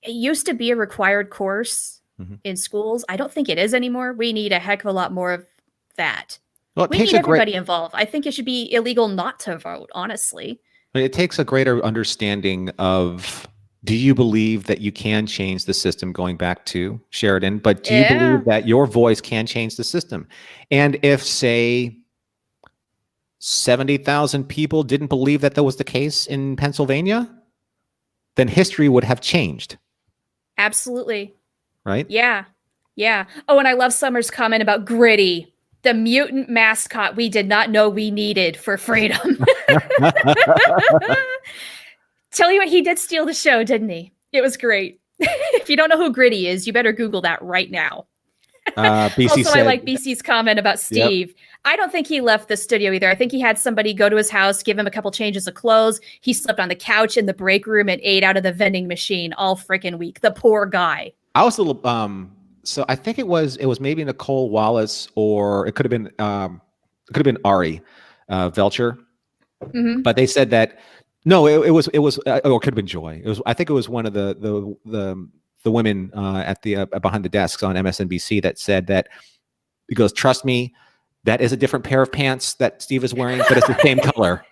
Speaker 2: it used to be a required course in schools. I don't think it is anymore. We need a heck of a lot more of that.
Speaker 1: Well,
Speaker 2: we need everybody involved. I think it should be illegal not to vote, honestly.
Speaker 1: It takes a greater understanding of, do you believe that you can change the system, going back to Sheridan, but do you believe that your voice can change the system? And if, say, 70,000 people didn't believe that was the case in Pennsylvania, then history would have changed.
Speaker 2: Absolutely.
Speaker 1: Right?
Speaker 2: Yeah. Yeah. Oh, and I love Summer's comment about Gritty, the mutant mascot we did not know we needed for freedom. Tell you what, he did steal the show, didn't he? It was great. If you don't know who Gritty is, you better Google that right now.
Speaker 1: BC
Speaker 2: also,
Speaker 1: said,
Speaker 2: I like BC's comment about Steve. Yep. I don't think he left the studio either. I think he had somebody go to his house, give him a couple changes of clothes. He slept on the couch in the break room and ate out of the vending machine all freaking week. The poor guy.
Speaker 1: I was a little, so I think it was maybe Nicole Wallace, or it could have been Ari Velcher. But they said that, no, it was, or it could have been Joy. I think it was one of the women at the behind the desks on MSNBC that said that, he goes, trust me, that is a different pair of pants that Steve is wearing, but it's the same color.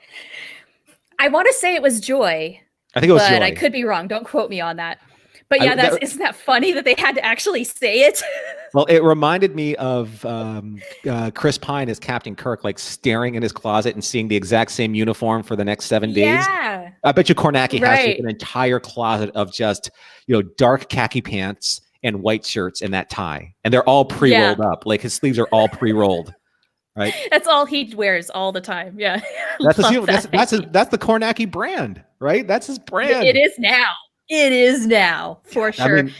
Speaker 2: I want to say it was Joy.
Speaker 1: I think it was Joy.
Speaker 2: But I could be wrong. Don't quote me on that. But yeah, isn't that funny that they had to actually say it?
Speaker 1: Well, it reminded me of Chris Pine as Captain Kirk, like staring in his closet and seeing the exact same uniform for the next 7 days.
Speaker 2: Yeah.
Speaker 1: I bet you Kornacki has like
Speaker 2: Right.
Speaker 1: an entire closet of just, dark khaki pants and white shirts and that tie. And they're all pre-rolled up. Like his sleeves are all pre-rolled. Right.
Speaker 2: That's all he wears all the time. Yeah.
Speaker 1: That's
Speaker 2: Love
Speaker 1: that's
Speaker 2: that.
Speaker 1: that's the Kornacki brand, right? That's his brand.
Speaker 2: It is now. It is now for sure.
Speaker 1: I mean,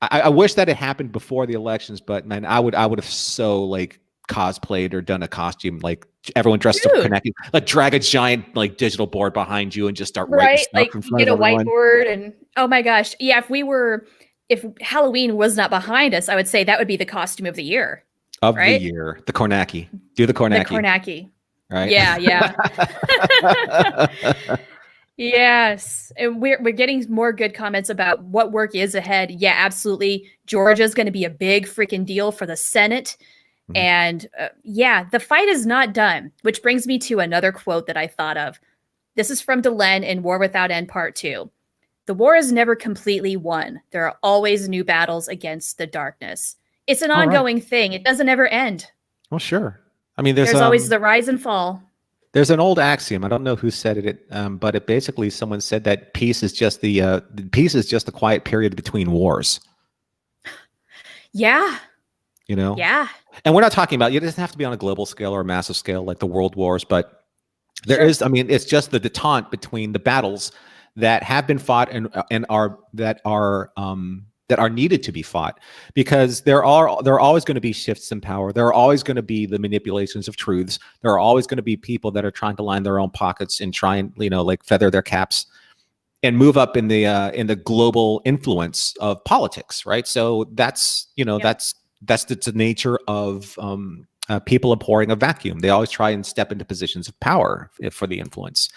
Speaker 1: I wish that it happened before the elections, but man, I would have so like cosplayed or done a costume like everyone dressed up connected, like drag a giant like digital board behind you and just start writing stuff
Speaker 2: like
Speaker 1: in front
Speaker 2: get
Speaker 1: of
Speaker 2: a
Speaker 1: everyone.
Speaker 2: whiteboard and oh my gosh, yeah. If Halloween was not behind us, I would say that would be the costume of the year.
Speaker 1: Of the year, the Kornacki. Do the Kornacki.
Speaker 2: The Kornacki.
Speaker 1: Right.
Speaker 2: Yeah. Yes, and we're getting more good comments about what work is ahead. Yeah, absolutely. Georgia's going to be a big freaking deal for the Senate. Mm-hmm. And the fight is not done, which brings me to another quote that I thought of. This is from Delenn in War Without End Part 2. The war is never completely won. There are always new battles against the darkness. It's an ongoing thing. It doesn't ever end.
Speaker 1: Well, sure. I mean, there's
Speaker 2: always the rise and fall.
Speaker 1: There's an old axiom. I don't know who said it, but it basically someone said that peace is just the quiet period between wars.
Speaker 2: Yeah.
Speaker 1: Yeah. And we're not talking about, it doesn't have to be on a global scale or a massive scale like the world wars, but there is, I mean, it's just the detente between the battles that have been fought and are needed to be fought, because there are always going to be shifts in power. There are always going to be the manipulations of truths. There are always going to be people that are trying to line their own pockets and try and like feather their caps and move up in the global influence of politics, right? So that's that's the nature of people abhorring a vacuum. They always try and step into positions of power for the influence,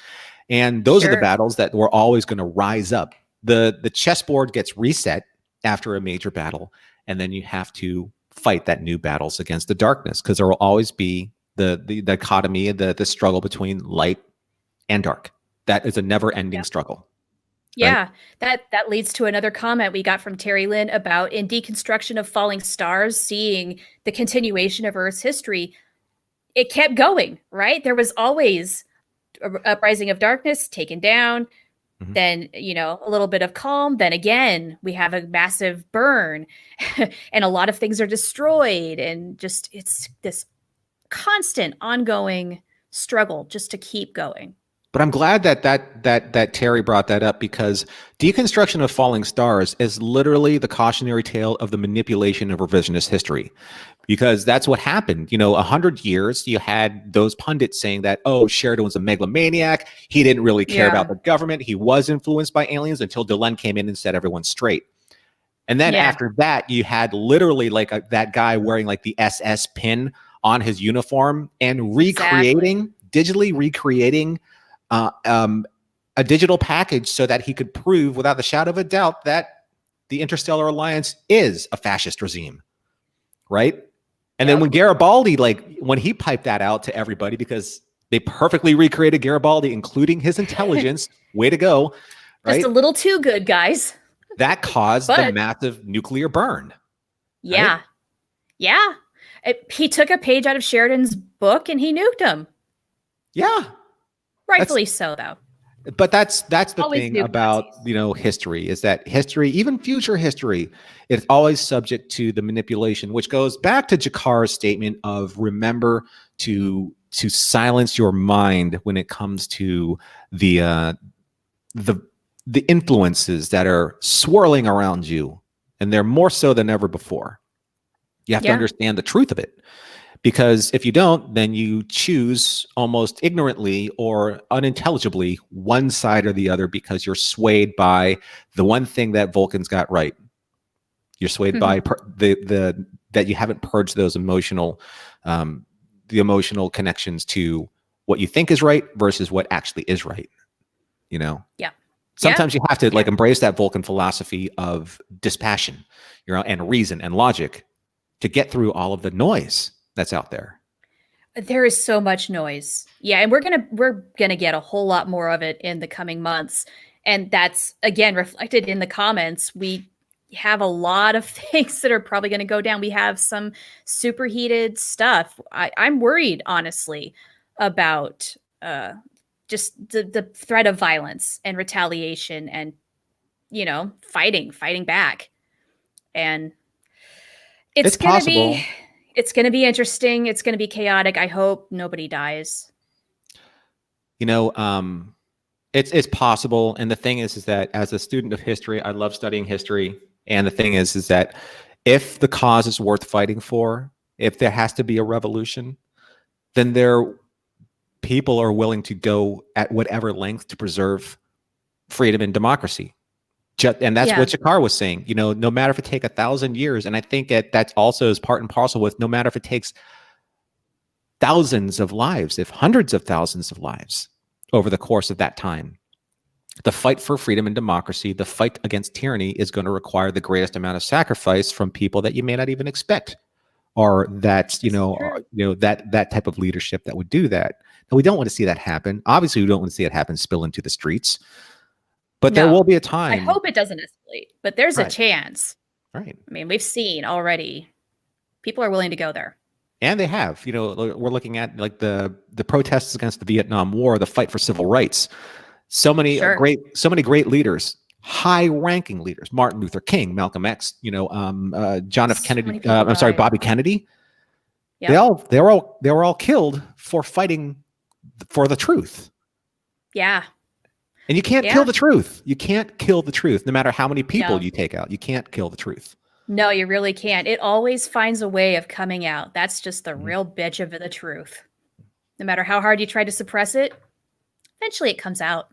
Speaker 1: and those are the battles that we're always going to rise up. The chessboard gets reset after a major battle, and then you have to fight that new battles against the darkness, because there will always be the dichotomy, the struggle between light and dark. That is a never-ending struggle.
Speaker 2: Yeah, right? That leads to another comment we got from Terry Lynn about in Deconstruction of Falling Stars, seeing the continuation of Earth's history. It kept going, right? There was always a uprising of darkness, taken down, then, a little bit of calm. Then again, we have a massive burn and a lot of things are destroyed. And just, it's this constant ongoing struggle just to keep going.
Speaker 1: But I'm glad that Terry brought that up, because Deconstruction of Falling Stars is literally the cautionary tale of the manipulation of revisionist history, because that's what happened. 100 years, you had those pundits saying that, oh, Sheridan was a megalomaniac. He didn't really care about the government. He was influenced by aliens, until Delenn came in and set everyone straight. And then after that, you had literally like that guy wearing like the SS pin on his uniform and digitally recreating a digital package so that he could prove without the shadow of a doubt that the Interstellar Alliance is a fascist regime, right? And then when Garibaldi, when he piped that out to everybody, because they perfectly recreated Garibaldi, including his intelligence, way to go, right?
Speaker 2: Just a little too good, guys.
Speaker 1: That caused the massive nuclear burn.
Speaker 2: Yeah. Right? Yeah. He took a page out of Sheridan's book and he nuked him.
Speaker 1: Yeah.
Speaker 2: Rightfully so, though.
Speaker 1: But that's the thing about history, is that history, even future history, it's always subject to the manipulation, which goes back to Jakar's statement of remember to silence your mind when it comes to the influences that are swirling around you, and they're more so than ever before. You have to understand the truth of it. Because if you don't, then you choose almost ignorantly or unintelligibly one side or the other, because you're swayed by the one thing that Vulcans got right. You're swayed by that you haven't purged those emotional, the emotional connections to what you think is right versus what actually is right. Yeah. Sometimes you have to embrace that Vulcan philosophy of dispassion, and reason and logic to get through all of the noise that's out there.
Speaker 2: There is so much noise. Yeah. And we're gonna get a whole lot more of it in the coming months. And that's, again, reflected in the comments. We have a lot of things that are probably going to go down. We have some superheated stuff. I'm worried, honestly, about just the threat of violence and retaliation and, fighting back. And it's going to be interesting. It's going to be chaotic. I hope nobody dies.
Speaker 1: It's possible. And the thing is that as a student of history, I love studying history. And the thing is that if the cause is worth fighting for, if there has to be a revolution, then people are willing to go at whatever length to preserve freedom and democracy. And that's what Char was saying, no matter if it take 1,000 years. And I think that also is part and parcel with no matter if it takes thousands of lives, if hundreds of thousands of lives over the course of that time, the fight for freedom and democracy, the fight against tyranny is going to require the greatest amount of sacrifice from people that you may not even expect, or that, that type of leadership that would do that. And we don't want to see that happen. Obviously, we don't want to see it happen, spill into the streets. But there will be a time.
Speaker 2: I hope it doesn't escalate, but there's a chance.
Speaker 1: Right.
Speaker 2: I mean, we've seen already people are willing to go there.
Speaker 1: And they have. We're looking at like the protests against the Vietnam War, the fight for civil rights. So many great leaders, high-ranking leaders: Martin Luther King, Malcolm X, John F. Kennedy. Bobby Kennedy. Yep. They were all killed for fighting for the truth.
Speaker 2: Yeah.
Speaker 1: And you can't kill the truth. You can't kill the truth, no matter how many people you take out. You can't kill the truth.
Speaker 2: No, you really can't. It always finds a way of coming out. That's just the real bitch of the truth. No matter how hard you try to suppress it, eventually it comes out.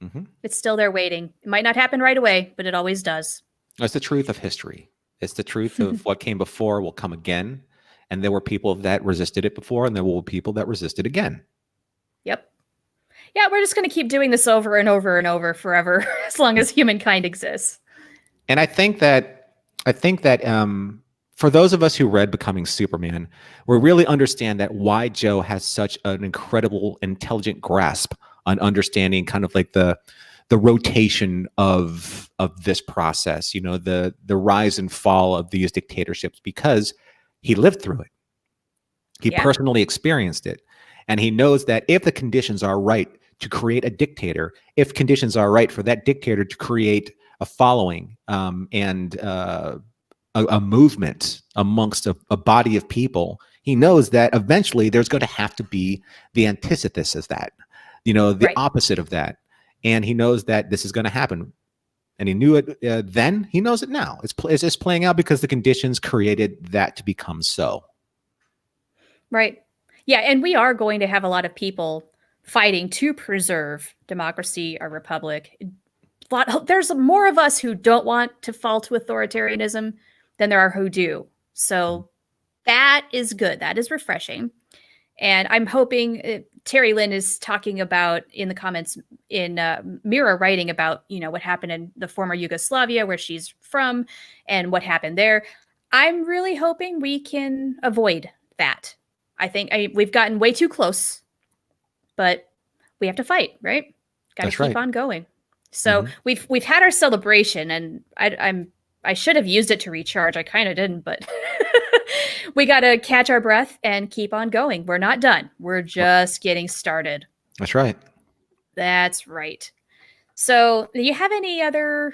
Speaker 2: Mm-hmm. It's still there waiting. It might not happen right away, but it always does.
Speaker 1: It's the truth of history. It's the truth of what came before will come again. And there were people that resisted it before, and there will be people that resisted again.
Speaker 2: Yep. Yeah, we're just going to keep doing this over and over and over forever, as long as humankind exists.
Speaker 1: And I think that for those of us who read Becoming Superman, we really understand that why Joe has such an incredible, intelligent grasp on understanding kind of like the rotation of this process, the rise and fall of these dictatorships, because he lived through it. He personally experienced it. And he knows that if the conditions are right to create a dictator, if conditions are right for that dictator to create a following and a movement amongst a body of people, he knows that eventually there's going to have to be the antithesis of that, the opposite of that. And he knows that this is going to happen. And he knew it then, he knows it now. It's just playing out because the conditions created that to become so.
Speaker 2: Right. Yeah, and we are going to have a lot of people fighting to preserve democracy, our republic. There's more of us who don't want to fall to authoritarianism than there are who do. So that is good. That is refreshing. And I'm hoping Terry Lynn is talking about in the comments in Mira writing about, what happened in the former Yugoslavia, where she's from, and what happened there. I'm really hoping we can avoid that. I think we've gotten way too close, but we have to fight, right? Got to keep on going. So we've had our celebration, and I should have used it to recharge. I kind of didn't, but we got to catch our breath and keep on going. We're not done. We're just getting started.
Speaker 1: That's right.
Speaker 2: That's right. So, do you have any other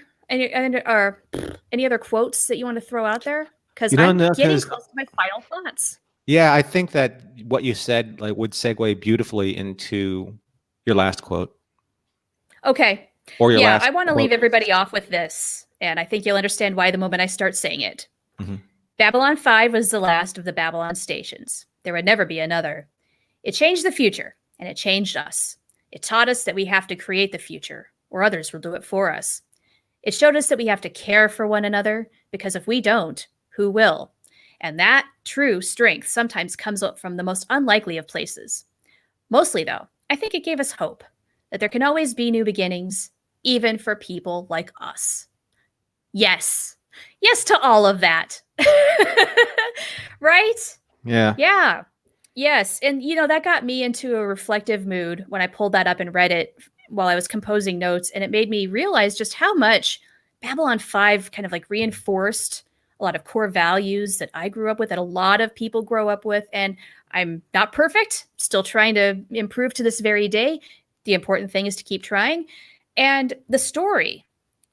Speaker 2: quotes that you want to throw out there? Because I'm getting close to my final thoughts.
Speaker 1: Yeah, I think that what you said would segue beautifully into your last quote.
Speaker 2: Okay.
Speaker 1: Or your last
Speaker 2: I want to leave everybody off with this, and I think you'll understand why the moment I start saying it. Mm-hmm. Babylon 5 was the last of the Babylon stations. There would never be another. It changed the future, and it changed us. It taught us that we have to create the future, or others will do it for us. It showed us that we have to care for one another, because if we don't, who will? And that true strength sometimes comes up from the most unlikely of places. Mostly, though, I think it gave us hope that there can always be new beginnings, even for people like us. Yes. Yes to all of that. Right?
Speaker 1: Yeah.
Speaker 2: Yeah. Yes. And, that got me into a reflective mood when I pulled that up and read it while I was composing notes. And it made me realize just how much Babylon 5 kind of reinforced a lot of core values that I grew up with, that a lot of people grow up with. And I'm not perfect, still trying to improve to this very day. The important thing is to keep trying. And the story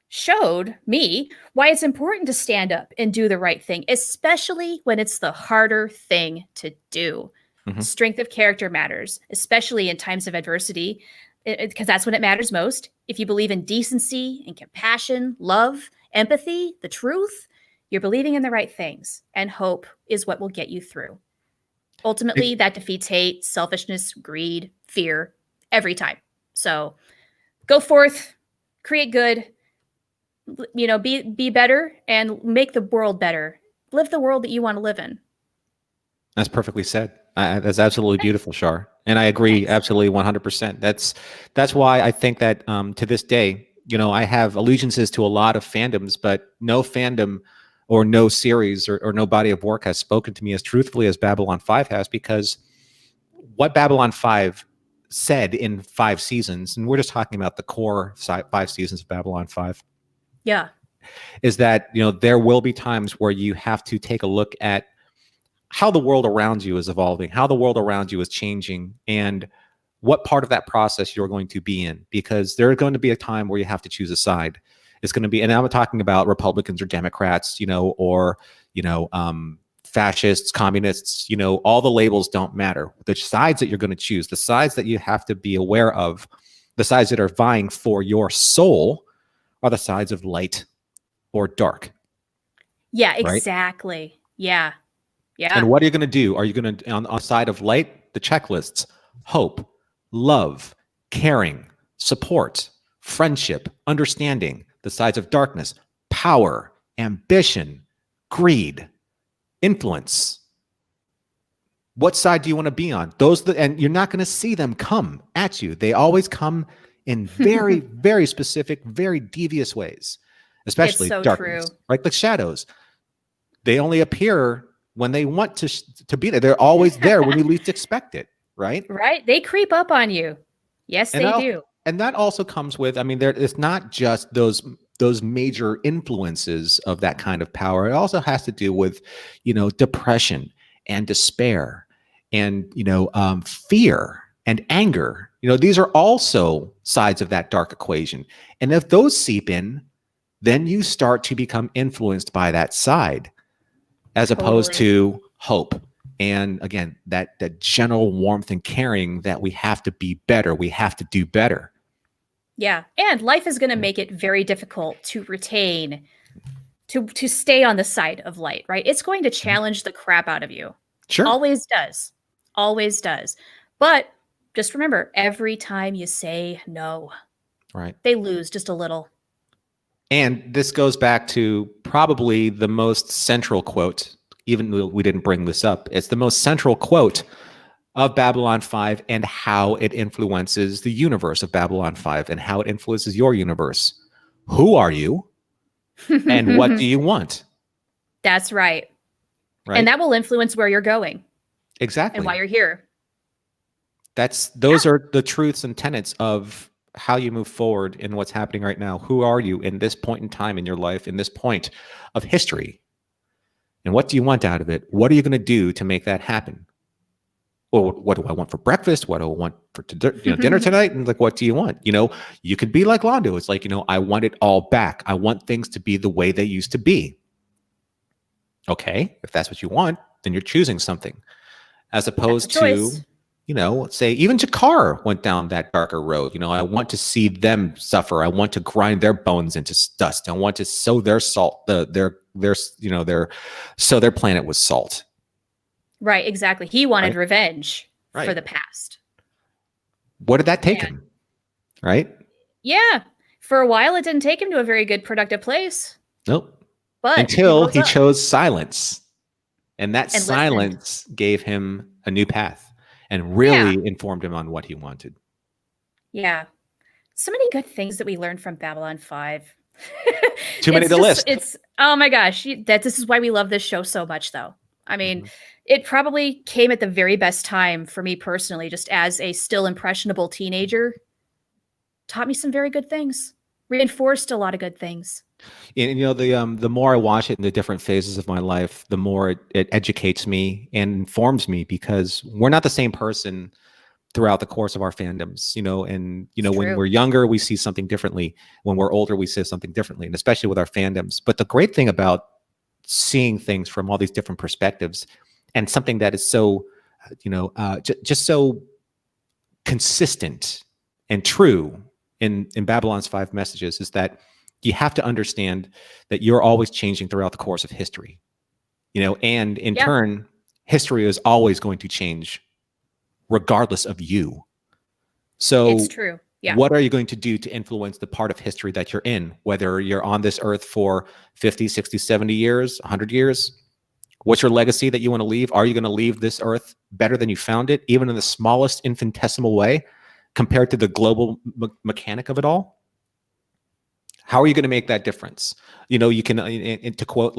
Speaker 2: showed me why it's important to stand up and do the right thing, especially when it's the harder thing to do.
Speaker 1: Mm-hmm.
Speaker 2: Strength of character matters, especially in times of adversity, because that's when it matters most. If you believe in decency and compassion, love, empathy, the truth, you're believing in the right things, and hope is what will get you through. Ultimately, that defeats hate, selfishness, greed, fear, every time. So go forth, create good, be better and make the world better. Live the world that you want to live in.
Speaker 1: That's perfectly said. That's absolutely beautiful, Char. And I agree absolutely 100%. That's why I think that to this day, I have allegiances to a lot of fandoms, but no fandom or no series or no body of work has spoken to me as truthfully as Babylon 5 has, because what Babylon 5 said in 5 seasons, and we're just talking about the core 5 seasons of Babylon 5.
Speaker 2: Yeah.
Speaker 1: Is that, there will be times where you have to take a look at how the world around you is evolving, how the world around you is changing, and what part of that process you're going to be in. Because there's going to be a time where you have to choose a side. It's going to be, and I'm talking about Republicans or Democrats, or fascists, communists, all the labels don't matter. The sides that you're going to choose, the sides that you have to be aware of, the sides that are vying for your soul are the sides of light or dark.
Speaker 2: Yeah, exactly. Right? Yeah. Yeah.
Speaker 1: And what are you going to do? Are you going to, on the side of light, the checklists, hope, love, caring, support, friendship, understanding, the sides of darkness, power, ambition, greed, influence. What side do you want to be on? And you're not going to see them come at you. They always come in very, very specific, very devious ways, especially darkness, like the shadows. They only appear when they want to be there. They're always there when you least expect it, right?
Speaker 2: Right. They creep up on you. Yes, they do.
Speaker 1: And that also comes with, it's not just those major influences of that kind of power. It also has to do with, depression and despair and, fear and anger. These are also sides of that dark equation. And if those seep in, then you start to become influenced by that side, as opposed to hope. And again, that general warmth and caring that we have to be better. We have to do better.
Speaker 2: Yeah. And life is going to make it very difficult to retain, to stay on the side of light, right? It's going to challenge the crap out of you.
Speaker 1: Sure.
Speaker 2: Always does. Always does. But just remember, every time you say no,
Speaker 1: right,
Speaker 2: they lose just a little.
Speaker 1: And this goes back to probably the most central quote, even though we didn't bring this up. It's the most central quote of Babylon 5 and how it influences the universe of Babylon 5 and how it influences your universe. Who are you? And what do you want?
Speaker 2: That's right. And that will influence where you're going.
Speaker 1: Exactly.
Speaker 2: And why you're here.
Speaker 1: Those are the truths and tenets of how you move forward in what's happening right now. Who are you in this point in time in your life, in this point of history? And what do you want out of it? What are you going to do to make that happen? Or what do I want for breakfast? What do I want for dinner tonight? And what do you want? You could be like Londo. It's like, I want it all back. I want things to be the way they used to be. Okay, if that's what you want, then you're choosing something. As opposed to, say even Char went down that darker road. I want to see them suffer. I want to grind their bones into dust. I want to sow their salt, sow their planet with salt.
Speaker 2: Right, exactly. He wanted revenge for the past.
Speaker 1: What did that take him? Right?
Speaker 2: Yeah. For a while, it didn't take him to a very good, productive place.
Speaker 1: Nope.
Speaker 2: But
Speaker 1: until he chose silence. And that silence
Speaker 2: listened.
Speaker 1: Gave him a new path and really informed him on what he wanted.
Speaker 2: Yeah. So many good things that we learned from Babylon 5.
Speaker 1: Too many to list.
Speaker 2: Oh my gosh. This is why we love this show so much, though. I mean, it probably came at the very best time for me personally, just as a still impressionable teenager. Taught me some very good things. Reinforced a lot of good things.
Speaker 1: And the more I watch it in the different phases of my life, the more it educates me and informs me, because we're not the same person throughout the course of our fandoms, and
Speaker 2: It's
Speaker 1: when
Speaker 2: true.
Speaker 1: we're younger, we see something differently. When we're older, we see something differently, and especially with our fandoms. But the great thing about seeing things from all these different perspectives, and something that is so, just so consistent and true in Babylon's 5 messages, is that you have to understand that you're always changing throughout the course of history, and in turn, history is always going to change regardless of you. So
Speaker 2: it's true. Yeah.
Speaker 1: What are you going to do to influence the part of history that you're in, whether you're on this earth for 50, 60, 70 years, 100 years? What's your legacy that you want to leave? Are you going to leave this earth better than you found it, even in the smallest infinitesimal way, compared to the global mechanic of it all? How are you going to make that difference? You can, to quote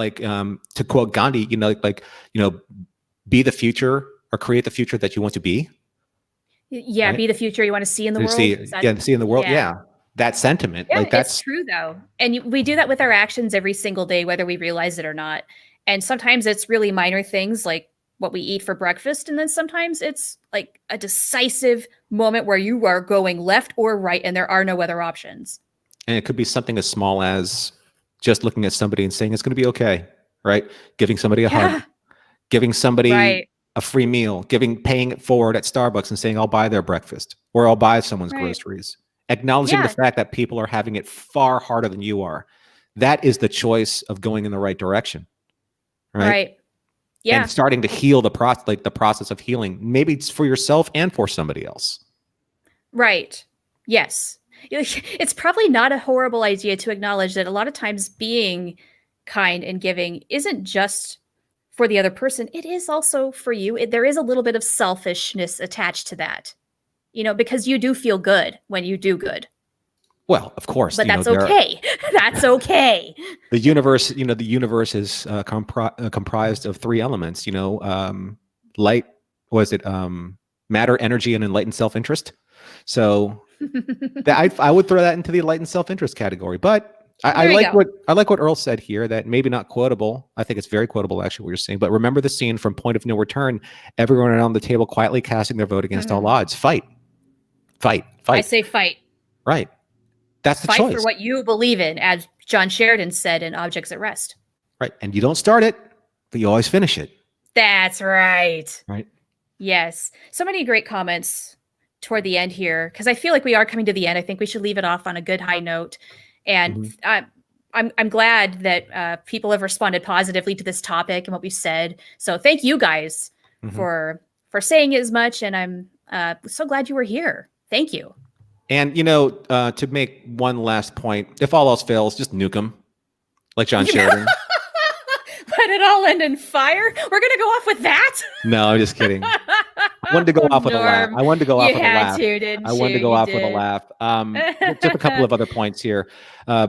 Speaker 1: Gandhi, be the future, or create the future that you want to be.
Speaker 2: Yeah, right? Be the future you want to see in the world.
Speaker 1: See in the world. Yeah. That sentiment.
Speaker 2: Yeah, that's true though. And we do that with our actions every single day, whether we realize it or not. And sometimes it's really minor things like what we eat for breakfast. And then sometimes it's like a decisive moment where you are going left or right and there are no other options.
Speaker 1: And it could be something as small as just looking at somebody and saying, it's going to be okay. Right. Giving somebody a hug, giving somebody a free meal, paying it forward at Starbucks and saying, I'll buy their breakfast, or I'll buy someone's groceries. Acknowledging the fact that people are having it far harder than you are. That is the choice of going in the right direction. Right. Yeah. And starting to heal the process of healing. Maybe it's for yourself and for somebody else.
Speaker 2: Right. Yes. It's probably not a horrible idea to acknowledge that a lot of times being kind and giving isn't just for the other person. It is also for you. There is a little bit of selfishness attached to that, because you do feel good when you do good.
Speaker 1: Well, of course,
Speaker 2: but that's okay. That's okay.
Speaker 1: The universe is comprised of 3 elements. Light. Was it matter, energy, and enlightened self-interest? So I would throw that into the enlightened self-interest category. But I like what Earl said here, that maybe not quotable. I think it's very quotable, actually, what you're saying. But remember the scene from Point of No Return: everyone around the table quietly casting their vote against all odds. Fight. I say fight. Right. That's the choice.
Speaker 2: Fight for what you believe in, as John Sheridan said in Objects at Rest.
Speaker 1: Right. And you don't start it, but you always finish it.
Speaker 2: That's right.
Speaker 1: Right.
Speaker 2: Yes. So many great comments toward the end here, because I feel like we are coming to the end. I think we should leave it off on a good high note. And I'm glad that people have responded positively to this topic and what we said. So thank you guys for saying as much. And I'm so glad you were here. Thank you.
Speaker 1: And, to make one last point, if all else fails, just nuke them, like John Sheridan.
Speaker 2: Let it all end in fire? We're going to go off with that?
Speaker 1: No, I'm just kidding. I wanted to go off with a laugh. I wanted to go off with a laugh. Just a couple of other points here.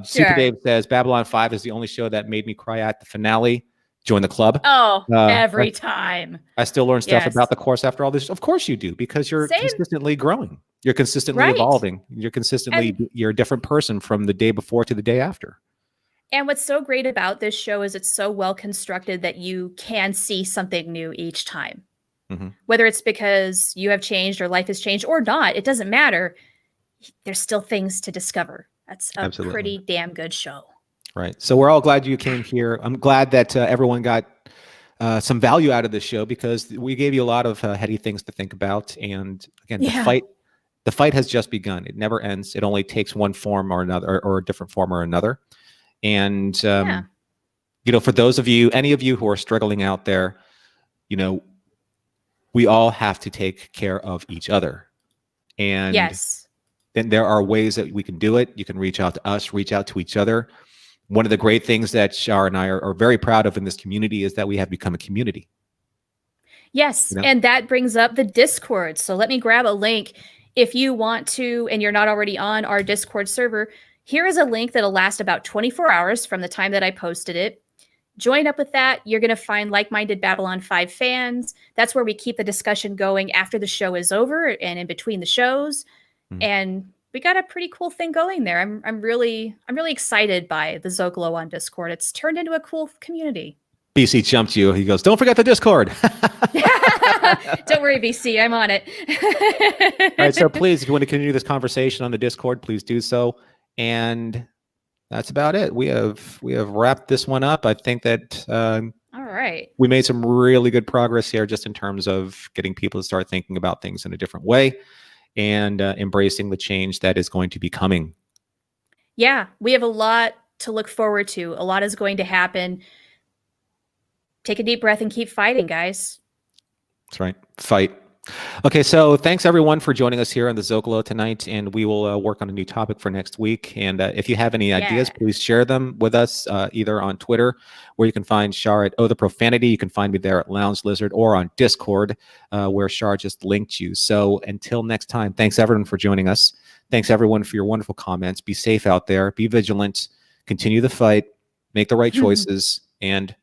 Speaker 1: Super Dave says, Babylon 5 is the only show that made me cry at the finale. Join the club.
Speaker 2: Oh, every time.
Speaker 1: I still learn stuff about the course after all this. Of course you do, because you're consistently growing. You're consistently evolving. You're a different person from the day before to the day after.
Speaker 2: And what's so great about this show is it's so well constructed that you can see something new each time. Whether it's because you have changed or life has changed or not, it doesn't matter. There's still things to discover. That's a pretty damn good show.
Speaker 1: Right. So we're all glad you came here. I'm glad that everyone got some value out of this show, because we gave you a lot of heady things to think about. And again, the fight has just begun. It never ends. It only takes one form or another, or a different form or another. And, for those of you, any of you who are struggling out there, we all have to take care of each other. And then there are ways that we can do it. You can reach out to us, reach out to each other. One of the great things that Char and I are very proud of in this community is that we have become a community.
Speaker 2: Yes. And that brings up the Discord. So let me grab a link. If you want to, and you're not already on our Discord server, here is a link that'll last about 24 hours from the time that I posted it. Join up with that. You're going to find like-minded Babylon 5 fans. That's where we keep the discussion going after the show is over and in between the shows. And we got a pretty cool thing going there. I'm really excited by the Zocalo on Discord. It's turned into a cool community.
Speaker 1: BC jumped you. He goes, don't forget the Discord.
Speaker 2: Don't worry, BC, I'm on it.
Speaker 1: All right, so please, if you want to continue this conversation on the Discord, please do so. And that's about it. We have wrapped this one up. I think that
Speaker 2: all right,
Speaker 1: we made some really good progress here, just in terms of getting people to start thinking about things in a different way and embracing the change that is going to be coming.
Speaker 2: Yeah, we have a lot to look forward to. A lot is going to happen. Take a deep breath and keep fighting, guys.
Speaker 1: That's right. Fight. Okay, so thanks everyone for joining us here on the Zocalo tonight, and we will work on a new topic for next week. And if you have any ideas, please share them with us either on Twitter, where you can find Char at the Profanity. You can find me there at Lounge Lizard, or on Discord, where Char just linked you. So until next time, thanks everyone for joining us. Thanks everyone for your wonderful comments. Be safe out there. Be vigilant. Continue the fight. Make the right choices, and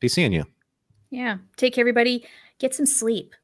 Speaker 1: be seeing you.
Speaker 2: Yeah. Take care, everybody. Get some sleep.